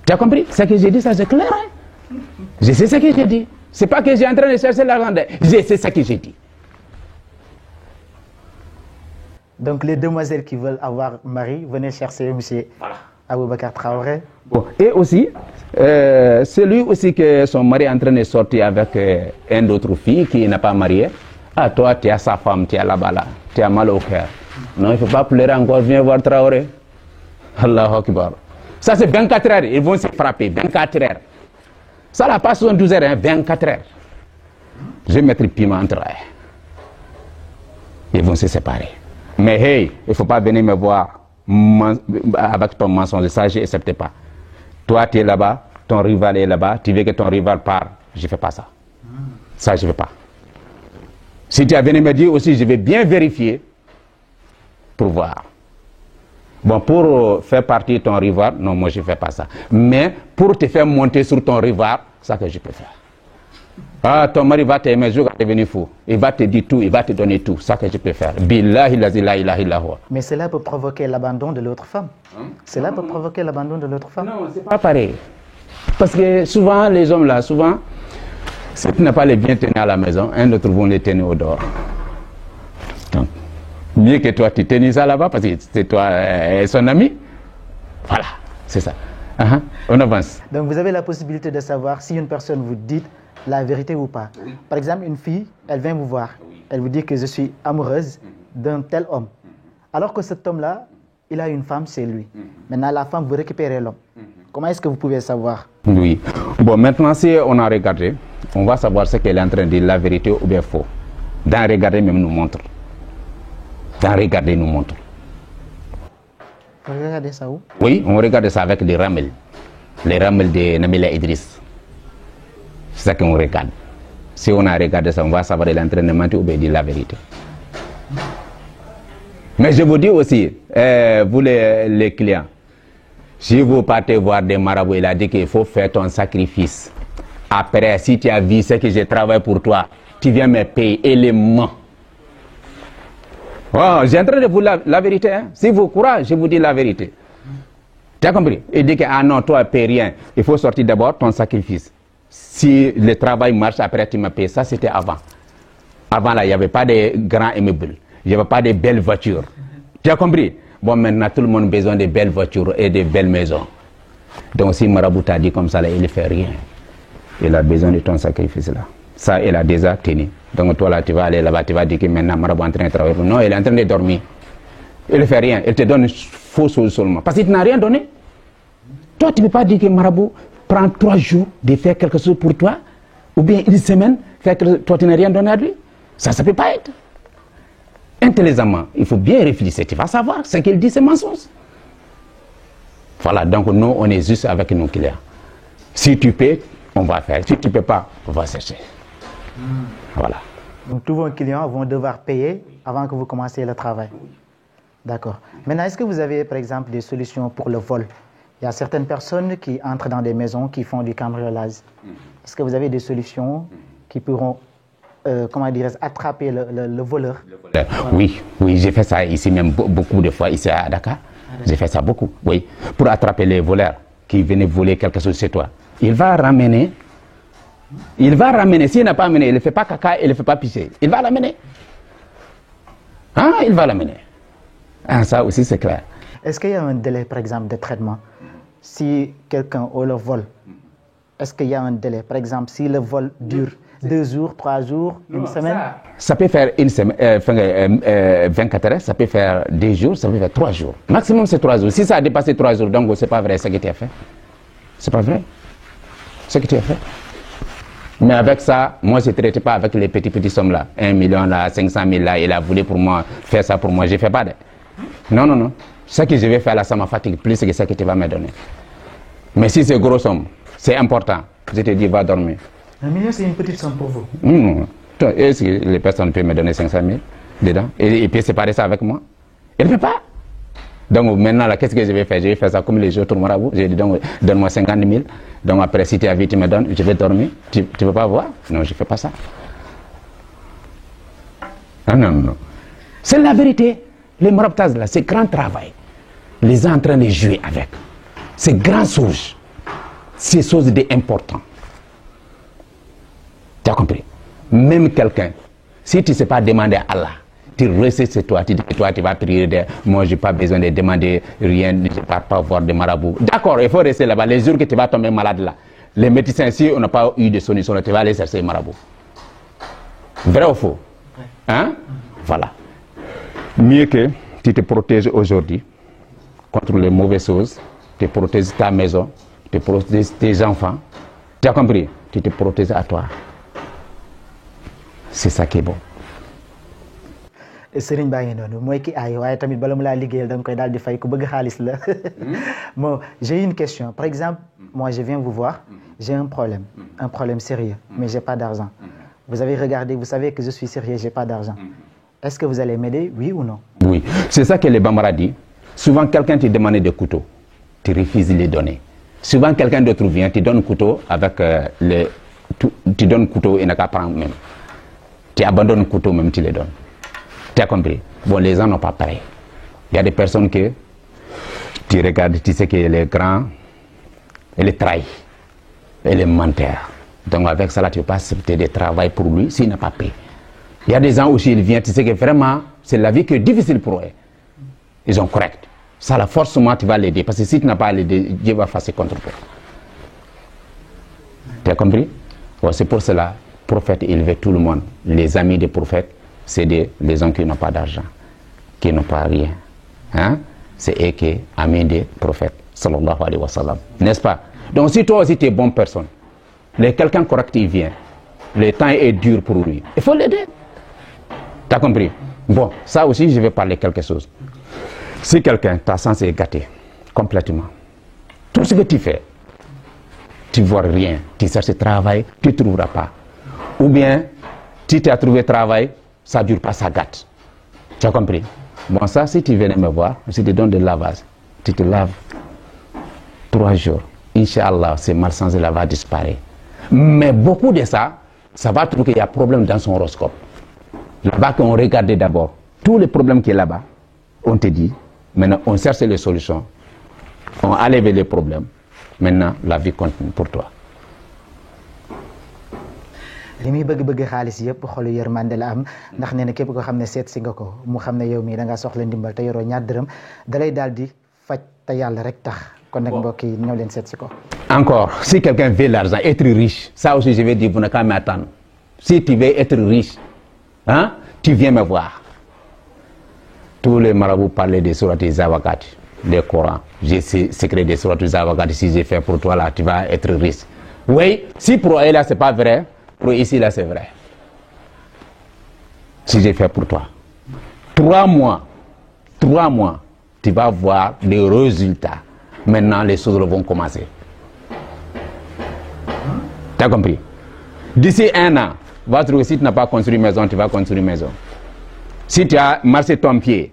Tu as compris? Ce que j'ai dit, ça c'est clair, hein? Je sais ce que j'ai dit. C'est pas que j'ai en train de chercher l'argent. Je sais ce que j'ai dit. Donc les demoiselles qui veulent avoir mari, venez chercher M. Aboubacar Traoré. Bon. Et aussi, celui aussi que son mari est en train de sortir avec une autre fille qui n'a pas marié. Ah, toi, tu as sa femme, tu es là-bas, là. Tu as mal au cœur. Non, il ne faut pas pleurer encore, viens voir Traoré. Allahu Akbar. Ça, c'est 24 heures. Ils vont se frapper, 24 heures. Ça, la passe 12 heures, hein, 24 heures. Je vais mettre le piment entre eux. Ils vont se séparer. Mais hey, il ne faut pas venir me voir avec ton mensonge. Ça, je n'accepte pas. Toi, tu es là-bas, ton rival est là-bas, tu veux que ton rival parte. Je ne fais pas ça. Ça, je ne veux pas. Si tu as venu me dire aussi, je vais bien vérifier pour voir. Bon, pour faire partie de ton rival, non, moi, je ne fais pas ça. Mais pour te faire monter sur ton rival, ça que je peux faire. Ah, ton mari va t'aimer, il va devenir fou. Il va te dire tout, il va te donner tout. Ça que je peux faire. Billahi la ilaha illallah. Mais cela peut provoquer l'abandon de l'autre femme. Cela peut provoquer l'abandon de l'autre femme. Non, c'est pas pareil. Parce que souvent, les hommes là, souvent, si tu n'as pas les bien tenus à la maison, un autre vont les tenir au dehors. Donc, mieux que toi, tu tenais ça là-bas parce que c'est toi son ami. Voilà, c'est ça. On avance. Donc vous avez la possibilité de savoir si une personne vous dit la vérité ou pas. Oui. Par exemple, une fille, elle vient vous voir. Oui. Elle vous dit que je suis amoureuse d'un tel homme. Alors que cet homme-là, il a une femme, c'est lui. Maintenant, la femme veut récupérer l'homme. Comment est-ce que vous pouvez savoir? Oui. Bon, maintenant, si on a regardé, on va savoir ce qu'elle est en train de dire, la vérité ou bien faux. Dans regarder, même nous montre. Dans regarder, nous montre. Vous regardez ça où? Oui, on regarde ça avec les ramels. Les ramels de Nabila Idriss. C'est ça qu'on regarde. Si on a regardé ça, on va savoir l'entraînement ou bien dire la vérité. Mais je vous dis aussi, vous les clients, si vous partez voir des marabouts, il a dit qu'il faut faire ton sacrifice. Après, si tu as vu ce que je travaille pour toi, tu viens me payer éléments. Oh, j'ai en train de vous dire la vérité. Hein? Si vous croyez, je vous dis la vérité. Tu as compris? Il dit que, ah non, toi, paye rien. Il faut sortir d'abord ton sacrifice. Si le travail marche, après tu m'as payé. Ça, c'était avant. Avant, là, il n'y avait pas de grands immeubles. Il n'y avait pas de belles voitures. Tu as compris? Bon, maintenant, tout le monde a besoin de belles voitures et de belles maisons. Donc, si Marabout t'a dit comme ça, là, il ne fait rien. Il a besoin de ton sacrifice, là. Ça, il a déjà tenu. Donc, toi, là, tu vas aller là-bas, tu vas dire que maintenant, Marabout est en train de travailler. Non, il est en train de dormir. Il ne fait rien. Il te donne une fausse chose seulement. Parce qu'il n'a rien donné. Toi, tu ne peux pas dire que Marabout prend 3 jours de faire quelque chose pour toi, ou bien une semaine, faire que toi, tu n'as rien donné à lui. Ça ne peut pas être. Intelligemment, il faut bien réfléchir. Tu vas savoir ce qu'il dit, c'est mensonge. Voilà, donc nous, on est juste avec nos clients. Si tu peux, on va faire. Si tu ne peux pas, on va chercher. Voilà. Donc tous vos clients vont devoir payer avant que vous commenciez le travail. D'accord. Maintenant, est-ce que vous avez, par exemple, des solutions pour le vol? Il y a certaines personnes qui entrent dans des maisons qui font du cambriolage. Est-ce que vous avez des solutions qui pourront, comment dirais-je, attraper le voleur? Oui, j'ai fait ça ici même beaucoup de fois, ici à Dakar. J'ai fait ça beaucoup, oui. Pour attraper les voleurs qui venaient voler quelque chose chez toi. Il va ramener, s'il n'a pas amené, il ne fait pas caca, il ne fait pas pisser. Il va l'amener. Ah, il va l'amener. Ah, ça aussi, c'est clair. Est-ce qu'il y a un délai, par exemple, de traitement? Si quelqu'un a le vol, est-ce qu'il y a un délai? Par exemple, si le vol dure 2 jours, 3 jours, une semaine? Ça peut faire une semaine, 24 heures, ça peut faire 2 jours, ça peut faire 3 jours. Maximum, c'est 3 jours. Si ça a dépassé 3 jours, donc c'est pas vrai ce que tu as fait. C'est pas vrai ce que tu as fait. Mais avec ça, moi, je ne traitais pas avec les petits sommes là. 1 million là, 500 000 là, il a voulu pour moi faire ça pour moi. Je ne fais pas de... Non, non, non. Ce que je vais faire là, ça m'a fatigué plus que ce que tu vas me donner. Mais si c'est gros somme, c'est important. Je te dis, va dormir. 1 million, c'est une petite somme pour vous? Non. Est-ce que les personnes peuvent me donner 500 000 dedans et puis séparer ça avec moi? Elles ne peuvent pas. Donc maintenant, là, qu'est-ce que je vais faire? Je vais faire ça comme les autres marabouts. Je dis donc, donne-moi 50 000. Donc après, si tu as vu, tu me donnes, je vais dormir. Tu ne veux pas voir? Non, je ne fais pas ça. Ah, non, non, non. C'est la vérité. Les maraboutage, là, c'est grand travail. Les gens en train de jouer avec. C'est grand chose. C'est chose d'important. Tu as compris? Même quelqu'un, si tu ne sais pas demander à Allah, tu restes chez toi, tu dis que toi tu vas prier, moi je n'ai pas besoin de demander rien, je ne vais pas voir de marabout. D'accord, il faut rester là-bas. Les jours que tu vas tomber malade là, les médecins, si on n'a pas eu de solution, tu vas aller chercher les marabouts. Vrai ou faux? Hein? Voilà. Mieux que tu te protèges aujourd'hui contre les mauvaises choses, tu protèges ta maison, tu protèges tes enfants. Tu as compris? Tu te protèges à toi. C'est ça qui est bon. Sëriñ baa ngi noonu mooy ki aay waaye tamit bala mu laa liggéeyal da nga koy daal di fay ku bëgg xaalis la. Bon, j'ai une question. Par exemple, moi je viens vous voir, j'ai un problème sérieux, mais j'ai pas d'argent. Vous avez regardé, vous savez que je suis sérieux, j'ai pas d'argent. Est-ce que vous allez m'aider, oui ou non? Oui, c'est ça que les Bambara dit. Souvent, quelqu'un te demande des couteaux, tu refuses de les donner. Souvent, quelqu'un d'autre vient, tu donnes un couteau avec tu donnes un couteau et n'a qu'à prendre même. Tu abandonnes le couteau même, tu les donnes. Tu as compris? Bon, les gens n'ont pas pareil. Il y a des personnes que tu regardes, tu sais qu'elle est grande, elle est trahie, elle est menteur. Donc avec ça, là, tu ne peux pas accepter de travail pour lui s'il n'a pas payé. Il y a des gens aussi, ils viennent, tu sais que vraiment, c'est la vie qui est difficile pour eux. Ils sont corrects. Ça, là, forcément, tu vas l'aider. Parce que si tu n'as pas l'aider, Dieu va faire contre toi. Tu as compris? Bon, c'est pour cela, le prophète, il veut tout le monde. Les amis des prophètes, c'est les gens qui n'ont pas d'argent, qui n'ont pas rien. Hein? C'est eux qui sont amis des prophètes, sallallahu alayhi wa sallam. N'est-ce pas? Donc si toi aussi tu es bonne personne, quelqu'un correct il vient, le temps est dur pour lui, il faut l'aider. Tu as compris? Bon, ça aussi je vais parler quelque chose. Si quelqu'un, ta sens est gâté, complètement, tout ce que tu fais, tu ne vois rien, tu cherches travail, tu ne trouveras pas. Ou bien, si tu as trouvé travail, ça ne dure pas, ça gâte. Tu as compris? Bon, ça, si tu venais me voir, je te donne de lavage. Tu te laves 3 jours. Inch'Allah, ce malsans là va disparaître. Mais beaucoup de ça, ça va trouver qu'il y a un problème dans son horoscope. Là-bas, quand on regarde d'abord tous les problèmes qui est là-bas, on te dit, maintenant, on cherche les solutions, on enlève les problèmes. Maintenant, la vie continue pour toi. li muy bëgg xaalis yëpp xolu yërmande la am ndax nee na képp ko xam ne seet si nga ko mu xam ne yow mii da ngaa soxla ndimbal te yoroo ñaar dërëm dalay daal di faj te yàlla rek tax kon nag mbokk yi ñëw leen seet si ko. Encore, si quelqu'un veut l'argent, être riche, ça aussi je vais dire, vous n'avez qu'à m'attendre. Si tu veux être riche, hein, tu viens me voir. Tous les marabouts parlaient des sourates des Zawakat, des Corans. J'ai secret des sourates des Zawakat. Si j'ai fait pour toi là, tu vas être riche. Oui, si pour eux là c'est pas vrai, pour ici là c'est vrai. Si j'ai fait pour toi. 3 mois, tu vas voir les résultats. Maintenant les choses vont commencer. Tu as compris? D'ici 1 an, va trouver, si tu n'as pas construit maison, tu vas construire maison. Si tu as marché ton pied,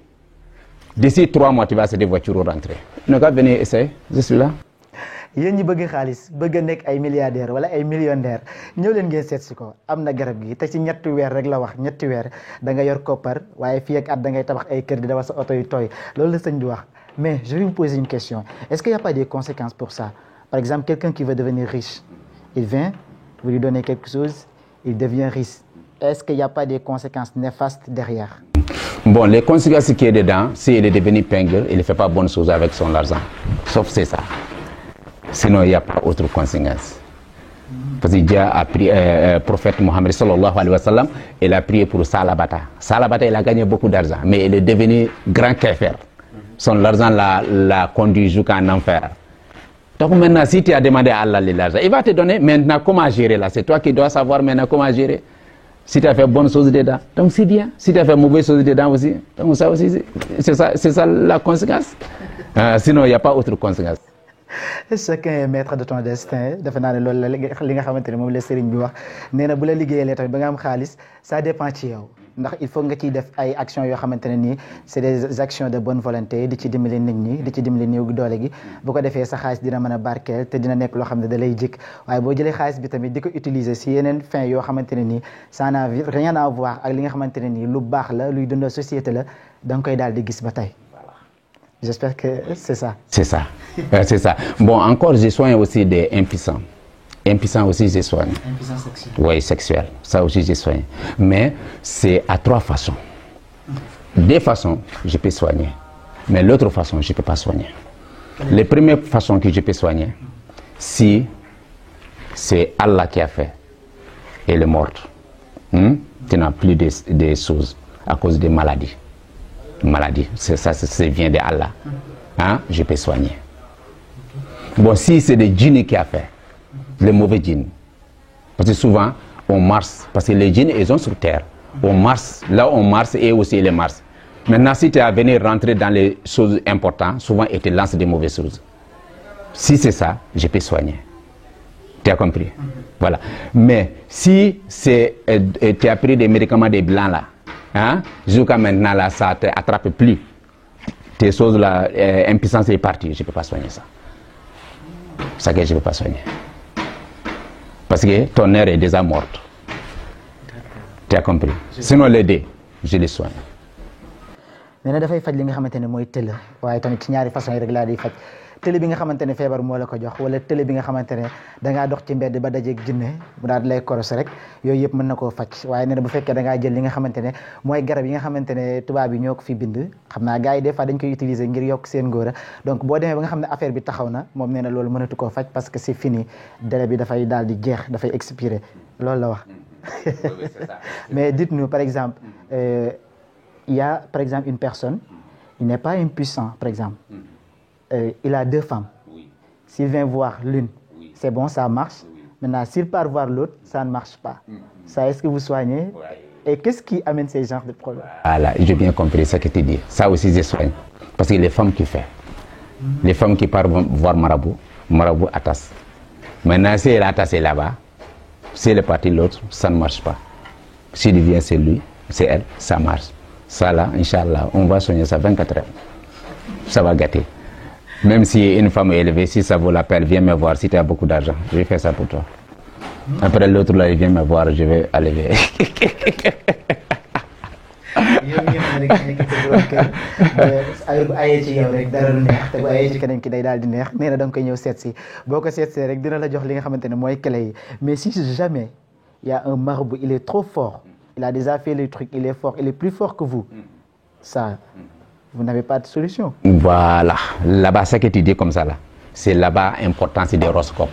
d'ici 3 mois, tu vas acheter des voitures rentrer. Tu n'as qu'à venir essayer, je suis là. yéen ñi bëgg xaalis bëgg a nekk ay milliardaire wala ay millionnaire ñëw leen ngeen seet si ko am na garab gi te ci ñetti weer rek la wax ñetti weer da nga yor koppar waaye fii ak at da ngay tabax ay kër di dawal sa oto yu tooy loolu la sëñ bi wax. Mais je vais vous poser une question. Est-ce qu'il n'y a pas des conséquences pour ça? Par exemple, quelqu'un qui veut devenir riche, il vient, vous lui donnez quelque chose, il devient riche. Est-ce qu'il n'y a pas des conséquences néfastes derrière? Bon, les conséquences qui est dedans, s'il est devenu pingre, il ne fait pas bonne chose avec son argent. Sauf c'est ça. Sinon, il n'y a pas autre conséquence. Parce que Dieu a prié, prophète Mohammed sallallahu alayhi wa sallam, il a prié pour Salabata. Salabata, il a gagné beaucoup d'argent, mais il est devenu grand kéfer. Son argent l'a conduit jusqu'en enfer. Donc maintenant, si tu as demandé à Allah l'argent, il va te donner maintenant comment gérer là. C'est toi qui dois savoir maintenant comment gérer. Si tu as fait bonne chose dedans, donc c'est bien. Si tu as fait mauvaise chose dedans aussi, donc ça aussi, c'est ça la conséquence. Sinon, il n'y a pas autre conséquence. Chacun est maître de ton destin defe naa ne loolu la li nga xamante ne moom la sëriñ bi wax nee na bu la liggéeyalee tamit ba nga am xaalis ça dépend ci yow ndax il faut nga ciy def ay actions yoo xamante ne nii c'est des actions de bonne volonté di ci dimbali nit ñi di ci dimbali néew gi doole gi bu ko defee sa xaalis dina mën a barkeel te dina nekk loo xam ne da lay jik waaye boo jëlee xaalis bi tamit di ko utiliser si yeneen fin yoo xamante ne nii ça n'a rien à voir ak li nga xamante ne nii lu baax la luy dundal société la da nga koy daal di gis ba tey. J'espère que c'est ça. C'est ça. C'est ça. Bon, encore, je soigne aussi des impuissants. Impuissants aussi, je soigne. Impuissance sexuelle. Oui, sexuelle. Ça aussi, je soigne. Mais c'est à 3 façons. 2 façons, je peux soigner. Mais l'autre façon, je ne peux pas soigner. Les premières façons que je peux soigner, si c'est Allah qui a fait et il est mort, tu n'as plus de choses à cause des maladies. Maladie, ça vient de Allah. Hein? Je peux soigner. Bon, si c'est des djinns qui a fait, les mauvais djinns, parce que souvent on marche, parce que les djinns ils sont sur terre, on marche, là on marche et aussi les marche. Maintenant, si tu as venu rentrer dans les choses importantes, souvent ils te lancent des mauvaises choses. Si c'est ça, je peux soigner. Tu as compris? Voilà. Mais si tu as pris des médicaments des blancs là, hein? Jusqu'à maintenant, là, ça ne t'attrape plus. Tes choses, là, impuissance est partie. Je ne peux pas soigner ça. C'est ça que je ne peux pas soigner. Parce que ton air est déjà morte. Tu as compris? Sinon, les 2, je les soigne. Mais il faut que tu aies waaye tamit ci ñaari façon yi rek laa di faj télé bi nga xamante ne feebar moo la ko jox wala télé bi nga xamante ne dangaa dox ci mbedd ba dajeeg jinne mu daal di lay koros rek yooyu yëpp mën na koo faj waaye nee na bu fekkee dangaa jël li nga xamante ne mooy garab yi nga xamante ne tubaab yi ñoo ko fi bind xam naa gars yi des fois dañ koy utiliser ngir yokk seen ngóora donc boo demee ba nga xam ne affaire bi taxaw na moom nee na loolu mënatu koo faj parce que c'est fini délai bi dafay daal di jeex dafay expirer loolu la wax mais dites-nous par exemple il y a par exemple une personne il n'est pas impuissant par exemple il a 2 femmes. Oui. S'il vient voir l'une, oui, c'est bon, ça marche. Oui. Maintenant, s'il part voir l'autre, ça ne marche pas. Ça, est-ce que vous soignez? Oui. Et qu'est-ce qui amène ces genres de problèmes? Voilà, j'ai bien compris ce que tu dis. Ça aussi, je soigne. Parce que les femmes qui font, les femmes qui partent voir Marabout attache. Maintenant, si elle est attachée là-bas, si elle est partie l'autre, ça ne marche pas. S'il vient, c'est lui, c'est elle, ça marche. Ça là, Inch'Allah, on va soigner ça 24 heures. Ça va gâter. Même si une femme est élevée, si ça vaut la peine, viens me voir. Si tu as beaucoup d'argent, je vais faire ça pour toi. Après l'autre là, il vient me voir, je vais aller. ayee ci yow rek dara lu neex te bu ayee ci keneen ki day daal di neex nee na da nga koy ñëw seet si boo ko seet see rek dina la jox li nga xamante ne mooy clé yi mais si jamais il y a un marabout il est trop fort il a déjà fait les trucs il est fort il est plus fort que vous ça vous n'avez pas de solution. Voilà, là-bas, ce que tu dis comme ça, là, c'est là-bas l'importance des horoscopes.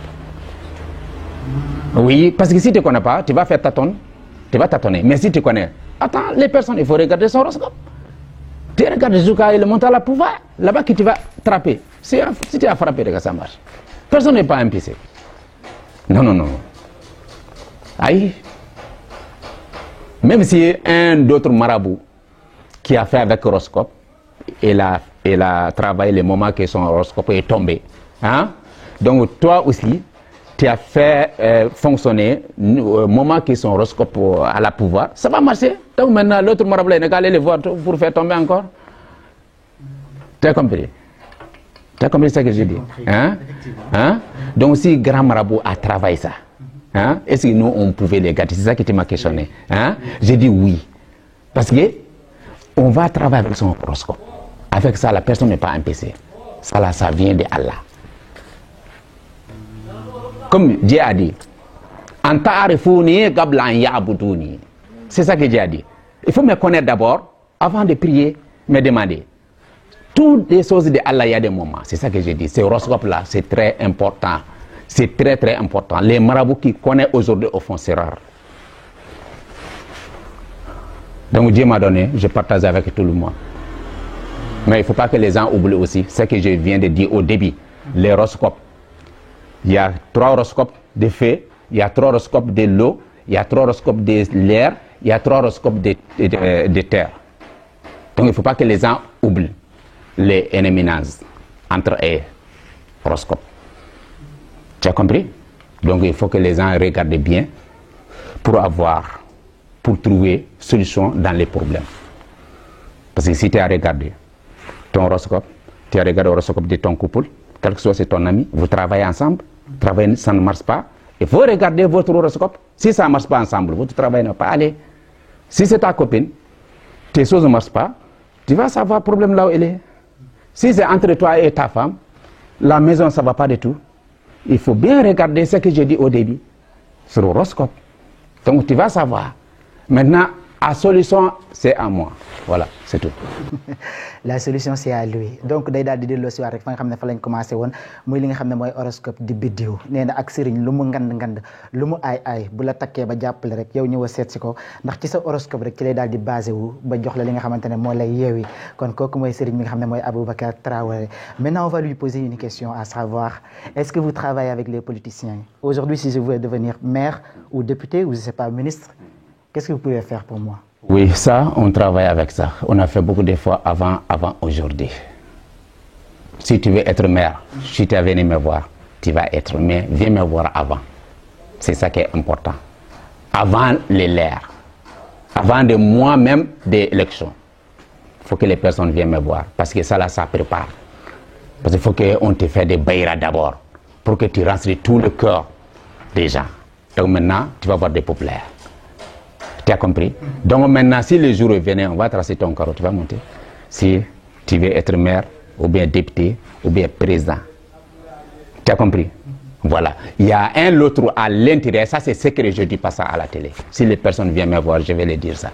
Oui, parce que si tu ne connais pas, tu vas faire tu vas tâtonner. Mais si tu connais, attends, les personnes, il faut regarder son horoscope. Tu regardes jusqu'à il monte à la pouvoir, là-bas que tu vas frapper. Si tu as frappé, regarde, ça marche. Personne n'est pas impuissé. Non. Aïe. Même si un autre marabout qui a fait avec horoscope, il a travaillé le moment que son horoscope est tombé. Hein? Donc toi aussi, tu as fait fonctionner le moment que son horoscope a la pouvoir. Ça va marcher. Donc maintenant, l'autre marabout, il n'a qu'à aller le voir pour faire tomber encore. Tu as compris? Tu as compris ce que je dis? Hein? Donc si grand marabout a travaillé ça, hein? Est-ce que nous, on pouvait les gâter? C'est ça qui m'a questionné. Hein? J'ai dit oui. Parce que on va travailler avec son horoscope. Avec ça, la personne n'est pas impuissée. Ça, là, ça vient de Allah. Comme Dieu a dit, c'est ça que Dieu a dit. Il faut me connaître d'abord avant de prier, me demander. Toutes les choses de Allah, il y a des moments. C'est ça que j'ai dit. Ce horoscope-là, c'est très important. C'est très, très important. Les marabouts qui connaissent aujourd'hui, au fond, c'est rare. Donc Dieu m'a donné, je partage avec tout le monde. Mais il ne faut pas que les gens oublient aussi ce que je viens de dire au début. Les horoscopes. Il y a 3 horoscopes de feu, il y a 3 horoscopes de l'eau, il y a 3 horoscopes de l'air, il y a 3 horoscopes de terre. Donc il ne faut pas que les gens oublient les éminences entre eux, horoscopes. Tu as compris? Donc il faut que les gens regardent bien pour trouver solution dans les problèmes. Parce que si tu as regardé ton horoscope, tu as regardé l'horoscope de ton couple, quel que soit ton ami, vous travaillez ensemble, travailler ça ne marche pas, il faut regarder votre horoscope. Si ça ne marche pas ensemble, votre travail ne va pas aller. Si c'est ta copine, tes choses ne marchent pas, tu vas savoir le problème là où elle est. Si c'est entre toi et ta femme, la maison ça ne va pas du tout. Il faut bien regarder ce que j'ai dit au début sur l'horoscope. Donc tu vas savoir. Maintenant, la solution, c'est à moi. Voilà, c'est tout. La solution, c'est à lui. Donc, day daal di delloo si waat rek fa nga xam ne fa lañ commencé woon muy li nga xam ne mooy horoscope di biddiw nee na ak sëriñ lu mu ngand lu mu aay bu la takkee ba jàppale rek yow ñëw a seet si ko ndax ci sa horoscope rek ci lay daal di basé wu ba jox la li nga xamante ne moo lay yeewi kon kooku mooy sëriñ mi nga xam ne mooy Aboubacar Traoré. Maintenant, on va lui poser une question à savoir, est-ce que vous travaillez avec les politiciens? Aujourd'hui, si je veux devenir maire ou député ou je ne sais pas, ministre, qu'est-ce que vous pouvez faire pour moi? Oui, ça, on travaille avec ça. On a fait beaucoup d'efforts avant aujourd'hui. Si tu veux être maire, si tu es venu me voir, tu vas être maire, viens me voir avant. C'est ça qui est important. Avant l'air, avant de moi-même des élections. Il faut que les personnes viennent me voir, parce que ça, là, ça prépare. Parce qu'il faut qu'on te fasse des baïras d'abord, pour que tu rentres tout le cœur des gens. Donc maintenant, tu vas voir des populaires. Tu as compris? Donc maintenant, si le jour revenait, on va tracer ton carreau, tu vas monter. Si tu veux être maire, ou bien député, ou bien président. Tu as compris? Voilà. Il y a un l'autre à l'intérieur, ça c'est ce que je dis pas ça à la télé. Si les personnes viennent me voir, je vais les dire ça.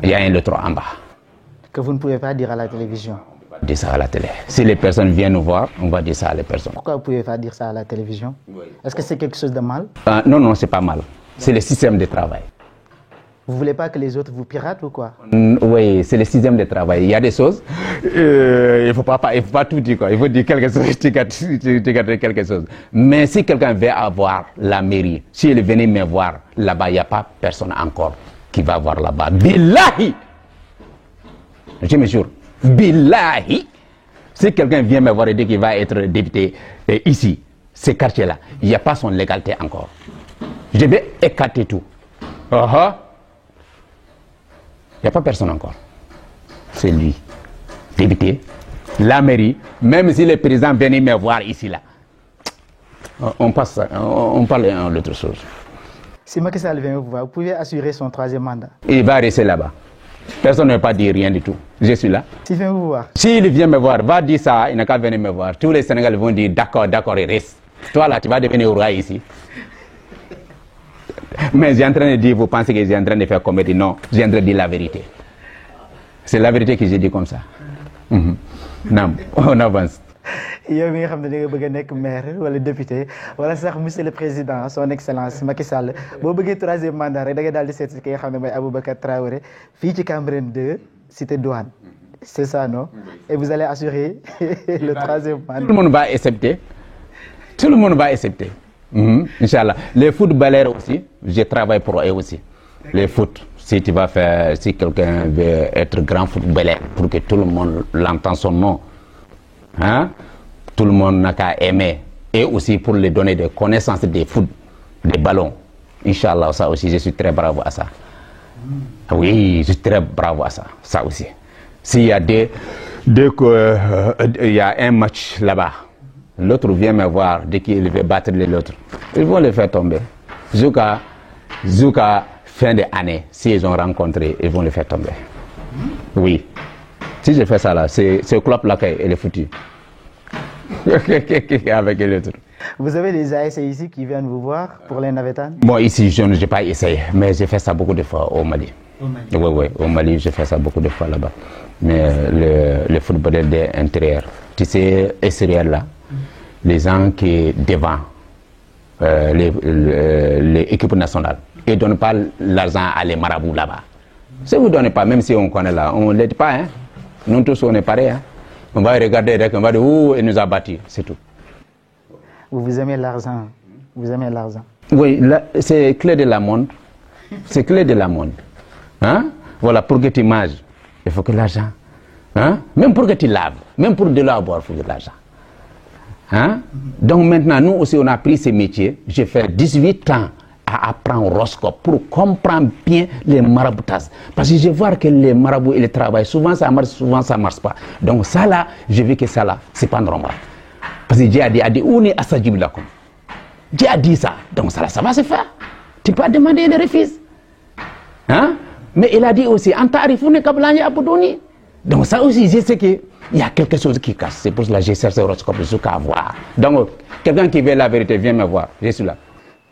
Il y a un l'autre en bas. Que vous ne pouvez pas dire à la télévision? On va dire ça à la télé. Si les personnes viennent nous voir, on va dire ça à les personnes. Pourquoi vous ne pouvez pas dire ça à la télévision? Oui. Est-ce que c'est quelque chose de mal? Non, non, c'est pas mal. C'est le système de travail. Vous ne voulez pas que les autres vous piratent ou quoi? Oui, c'est le système de travail. Il y a des choses, il ne faut pas tout dire. Quoi. Il faut dire quelque chose, tu gardes quelque chose. Mais si quelqu'un veut avoir la mairie, si il venait me voir là-bas, il n'y a pas personne encore qui va voir là-bas. Billahi! Je me jure, billahi! Si quelqu'un vient me voir et dit qu'il va être député ici, ces quartiers-là, il n'y a pas son légalité encore. Je vais écarter tout. Il n'y a pas personne encore. C'est lui. Député, la mairie, même si le président venait me voir ici, là, on parle d'autre chose. Si Macky Sall vient vous voir, vous pouvez assurer son 3e mandat? Il va rester là-bas. Personne ne va pas dire rien du tout. Je suis là. S'il vient vous voir? S'il vient me voir, va dire ça, il n'a qu'à venir me voir. Tous les Sénégalais vont dire d'accord, il reste. Toi là, tu vas devenir roi ici. Mais j'ai en train de dire, vous pensez que j'ai en train de faire comédie? Non, j'ai en train de dire la vérité. C'est la vérité que j'ai dit comme ça. Non, on avance. yow mi nga xam ne da nga bëgg a nekk maire wala député wala sax monsieur le président son excellence Macky Sall boo bëggee 3e mandat rek da ngay daal di seet si ki nga xam ne mooy Aboubacar Traoré fii ci Cambérène 2 cité douane. C'est ça, non? Et vous allez assurer le 3e mandat. Tout le monde va accepter. Tout le monde va accepter. Inch'Allah. Les footballeurs aussi, je travaille pour eux aussi. Les foot, si tu vas faire, si quelqu'un veut être grand footballeur, pour que tout le monde l'entende son nom, hein? Tout le monde n'a qu'à aimer. Et aussi pour lui donner des connaissances des foot, des ballons. Inch'Allah, ça aussi, je suis très bravo à ça. Oui, je suis très bravo à ça. Ça aussi. S'il y a il y a un match là-bas, l'autre vient me voir dès qu'il veut battre l'autre. Ils vont le faire tomber. Jusqu'à fin de l'année, s'ils ont rencontré, ils vont le faire tomber. Oui. Si je fais ça là, c'est ce club-là qui est foutu. Avec l'autre. Vous avez des ASC ici qui viennent vous voir pour les navétanes? Moi ici, je n'ai pas essayé, mais j'ai fait ça beaucoup de fois au Mali. Oui, au Mali, je fais ça beaucoup de fois là-bas. Mais le football intérieur, tu sais, extérieur là, les gens qui devant l'équipe nationale, ils ne donnent pas l'argent à les marabouts là-bas. Si vous ne donnez pas, même si on connaît là, on ne l'aide pas. Hein. Nous tous, on est pareil. Hein. On va regarder, on va dire, ouh, il nous a battus, c'est tout. Vous aimez l'argent. Vous aimez l'argent. Oui, c'est clé de la monde. C'est clé de la monde. Hein? Voilà, pour que tu manges, il faut que l'argent. Hein? Même pour que tu laves, même pour de l'eau à boire, il faut de l'argent. Hein? Donc maintenant, nous aussi, on a pris ce métier. J'ai fait 18 ans à apprendre horoscope pour comprendre bien les maraboutages. Parce que je vois que les marabouts, ils travaillent. Souvent, ça marche, souvent, ça ne marche pas. Donc ça là, je veux que ça là, ce n'est pas normal. Parce que Dieu a dit, on est asajib lakum. Dieu a dit ça. Donc ça là, ça va se faire. Tu peux demander, il refuse. Hein? Mais il a dit aussi, en tarifoune kablani aboudouni. Donc ça aussi, je sais qu'il y a quelque chose qui casse. C'est pour cela que j'ai cherché l'horoscope jusqu'à voir. Donc, quelqu'un qui veut la vérité, viens me voir. Je suis là.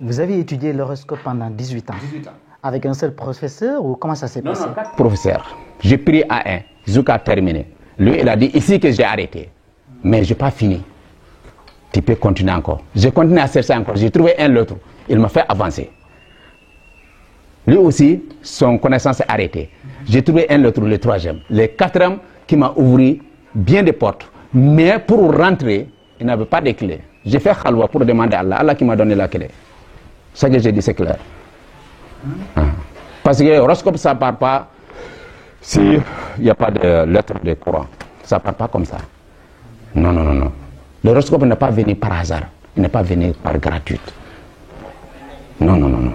Vous avez étudié l'horoscope pendant 18 ans. 18 ans. Avec un seul professeur ou comment ça s'est passé? Non, 4 professeurs. J'ai pris A1 jusqu'à terminer. Lui, il a dit ici que j'ai arrêté. Mais je n'ai pas fini. Tu peux continuer encore. J'ai continué à chercher encore. J'ai trouvé un l'autre. Il m'a fait avancer. Lui aussi, son connaissance est arrêtée. J'ai trouvé un l'autre, le troisième. Le quatrième qui m'a ouvert bien des portes. Mais pour rentrer, il n'avait pas de clé. J'ai fait khalwa pour demander à Allah. Allah qui m'a donné la clé. Ce que j'ai dit, c'est clair. Parce que l'horoscope, ça ne part pas s'il n'y a pas de lettre de Coran. Ça ne part pas comme ça. Non, non, non, non. L'horoscope n'est pas venu par hasard. Il n'est pas venu par gratuite. Non, non, non, non.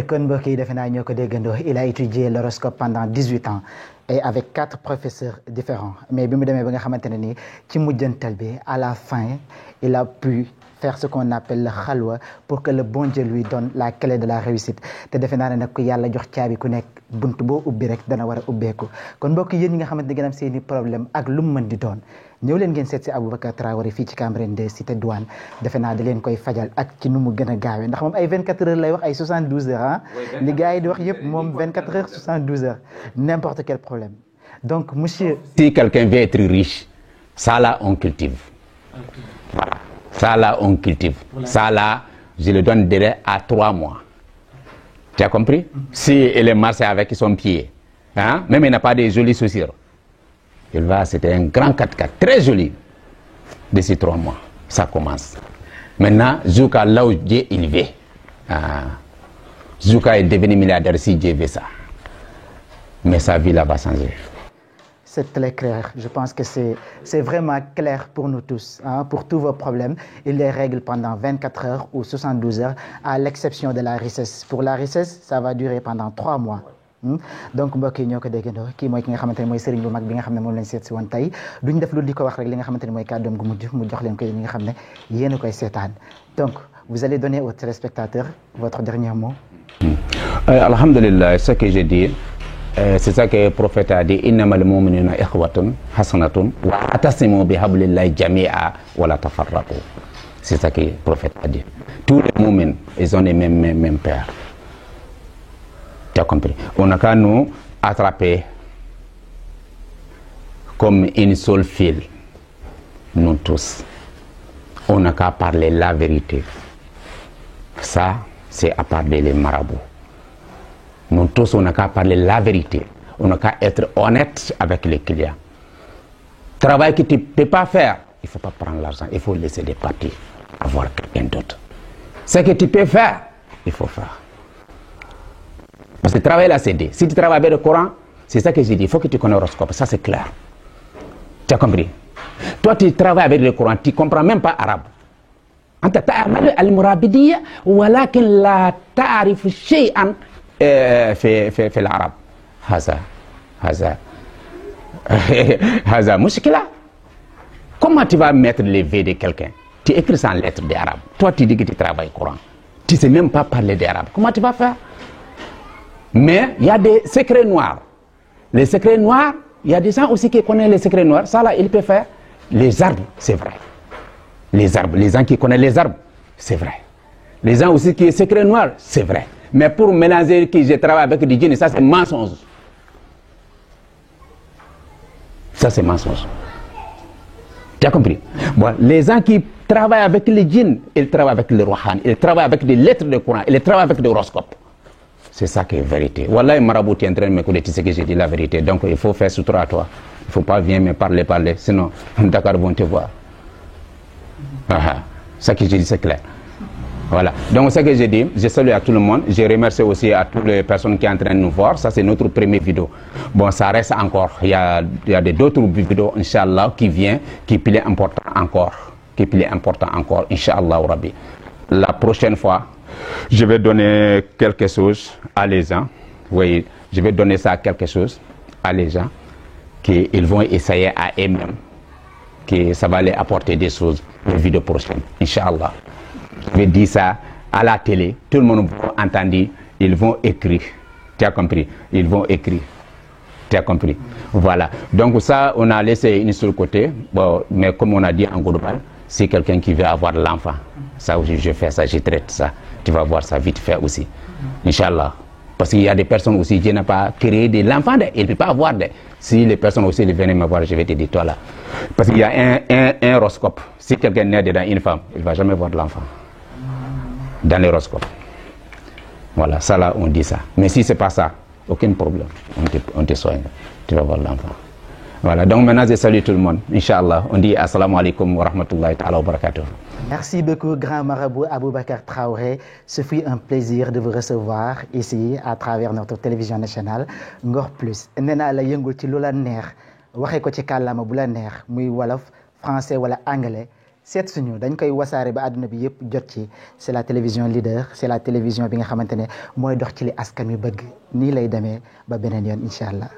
Kon mbokk yi defe naa ñoo ko déggandoo il a étudié l'horoscope pendant 18 ans et avec 4 professeurs différents mais bi mu demee ba nga xamante ne nii ci mujjantal bi à la fin il a pu faire ce qu'on appelle le khalwa pour que le bon Dieu lui donne la clé de la réussite te defe naa ne nag ku yàlla jox caabi ku nekk bunt boo ubbi rek dana war a ubbeeku kon mbokk yéen ñi nga xamante ne ngeen am seeni problème ak lu mu mën di doon ñëw leen ngeen seet si Aboubacar Traoré fii ci Cambérène 2 cité douane defe naa da leen koy fajal ak ci nu mu gën a gaawee ndax moom ay 24 heures lay wax ay 72 heures ah li gars yi di wax yëpp moom 24 heures 72 heures n'importe quel problème donc monsieur. Si quelqu'un veut être riche, ça là on cultive. Voilà. Ça là on cultive. Ça là je le donne délai à 3 mois. Tu as compris? Si il est marché avec son pied, hein, même il n'a pas de jolies chaussures. Il va, c'était un grand 4x4, très joli. D'ici 3 mois, ça commence. Maintenant, Zouka, là où Dieu il veut. Zouka est devenu milliardaire si Dieu veut ça. Mais sa vie là va changer. C'est très clair. Je pense que c'est vraiment clair pour nous tous. Hein, pour tous vos problèmes, il les règle pendant 24 heures ou 72 heures, à l'exception de la richesse. Pour la richesse, ça va durer pendant 3 mois. Donc mbokk yi ñoo ko déggandoo kii mooy ki nga xamante ne mooy sëriñ bu mag bi nga xam ne moom lañ seet si woon tey duñ def lu di ko wax rek li nga xamante ne mooy kàddoom gu mujj mu jox leen ko yéen ñi nga xam ne yéen a koy seetaan donc vous allez donner aux téléspectateurs votre dernier mot. Alhamdulillah, ce que j'ai dit, c'est ça que le prophète a dit, innamal mu'minuna ikhwatun hasanatun wa atasimu bihablillahi jami'a wa la tafarraqu. C'est ça que le prophète a dit. Tous les mu'mins, ils ont les mêmes pères. Tu as compris? On n'a qu'à nous attraper comme une seule file, nous tous. On n'a qu'à parler la vérité. Ça, c'est à parler les marabouts. Nous tous, on n'a qu'à parler la vérité. On n'a qu'à être honnête avec les clients. Travail que tu ne peux pas faire, il ne faut pas prendre l'argent, il faut laisser des parties, avoir quelqu'un d'autre. Ce que tu peux faire, il faut faire. Parce que le travail là, c'est dit. Si tu travailles avec le Coran, c'est ça que j'ai dit. Il faut que tu connais l'horoscope. Ça, c'est clair. Tu as compris? Toi, tu travailles avec le Coran, tu ne comprends même pas arabe. أنت تعمل المرابدية ولكن لا تعرف شيئا في العرب. هذا مشكلة. Comment tu vas mettre les V de quelqu'un? Tu écris ça en lettres d'arabe. Toi, tu dis que tu travailles le Coran. Tu ne sais même pas parler d'arabe. Comment tu vas faire? Mais il y a des secrets noirs. Les secrets noirs, il y a des gens aussi qui connaissent les secrets noirs. Ça là, ils peuvent faire. Les arbres, c'est vrai. Les arbres, les gens qui connaissent les arbres, c'est vrai. Les gens aussi qui sont secrets noirs, c'est vrai. Mais pour mélanger que je travaille avec des djinns, ça c'est mensonge. Ça c'est mensonge. Tu as compris? Bon, les gens qui travaillent avec les djinns, ils travaillent avec le Rohan, ils travaillent avec des lettres de Coran, ils travaillent avec des horoscopes. C'est ça qui est vérité. Wallah, Marabout, tu es en train de m'écouter, tu sais que j'ai dit la vérité. Donc il faut faire sutura à toi. Il ne faut pas venir me parler. Sinon, Dakar vont te voir. Ça que j'ai dit, c'est clair. Voilà. Donc, ce que j'ai dit, je salue à tout le monde. Je remercie aussi à toutes les personnes qui sont en train de nous voir. Ça, c'est notre première vidéo. Bon, ça reste encore. Il y a d'autres vidéos, Inch'Allah, qui viennent, qui plus important encore. Inch'Allah, Rabbi. La prochaine fois, je vais donner quelque chose à les gens. Oui, je vais donner ça à quelque chose à les gens qu'ils vont essayer à eux-mêmes, que ça va les apporter des choses les vidéos prochaines, Inch'Allah. Je vais dire ça à la télé, tout le monde va entendre, ils vont écrire. Tu as compris? Ils vont écrire. Tu as compris? Voilà. Donc ça, on a laissé une sur le côté, bon, mais comme on a dit en global, c'est quelqu'un qui veut avoir l'enfant. Ça aussi, je fais ça, je traite ça. Tu vas voir ça vite fait aussi. Inch'Allah. Parce qu'il y a des personnes aussi, Dieu n'a pas créé de l'enfant, il ne peut pas avoir de. Si les personnes aussi viennent me voir, je vais te dire, toi là. Parce qu'il y a un horoscope. Si quelqu'un naît dedans une femme, il ne va jamais voir de l'enfant. Dans l'horoscope. Voilà, ça là, on dit ça. Mais si ce n'est pas ça, aucun problème. On te soigne. Tu vas voir l'enfant. Voilà, donc maintenant je salue tout le monde. Inch'Allah, on dit assalamu alaikum wa rahmatullahi ta'ala wa barakatuh. Merci beaucoup, grand marabout Aboubacar Traoré. Ce fut un plaisir de vous recevoir ici à travers notre télévision nationale Ngor Plus. nee naa la yëngu ci lu la neex waxee ko ci kàllaama bu la neex muy wolof français wala anglais seet suñu dañ koy wasaare ba àdduna bi yëpp jot ci. C'est la télévision leader, c'est la télévision bi nga xamante ne mooy dox ci li askan wi bëgg nii lay demee ba beneen yoon incha allah.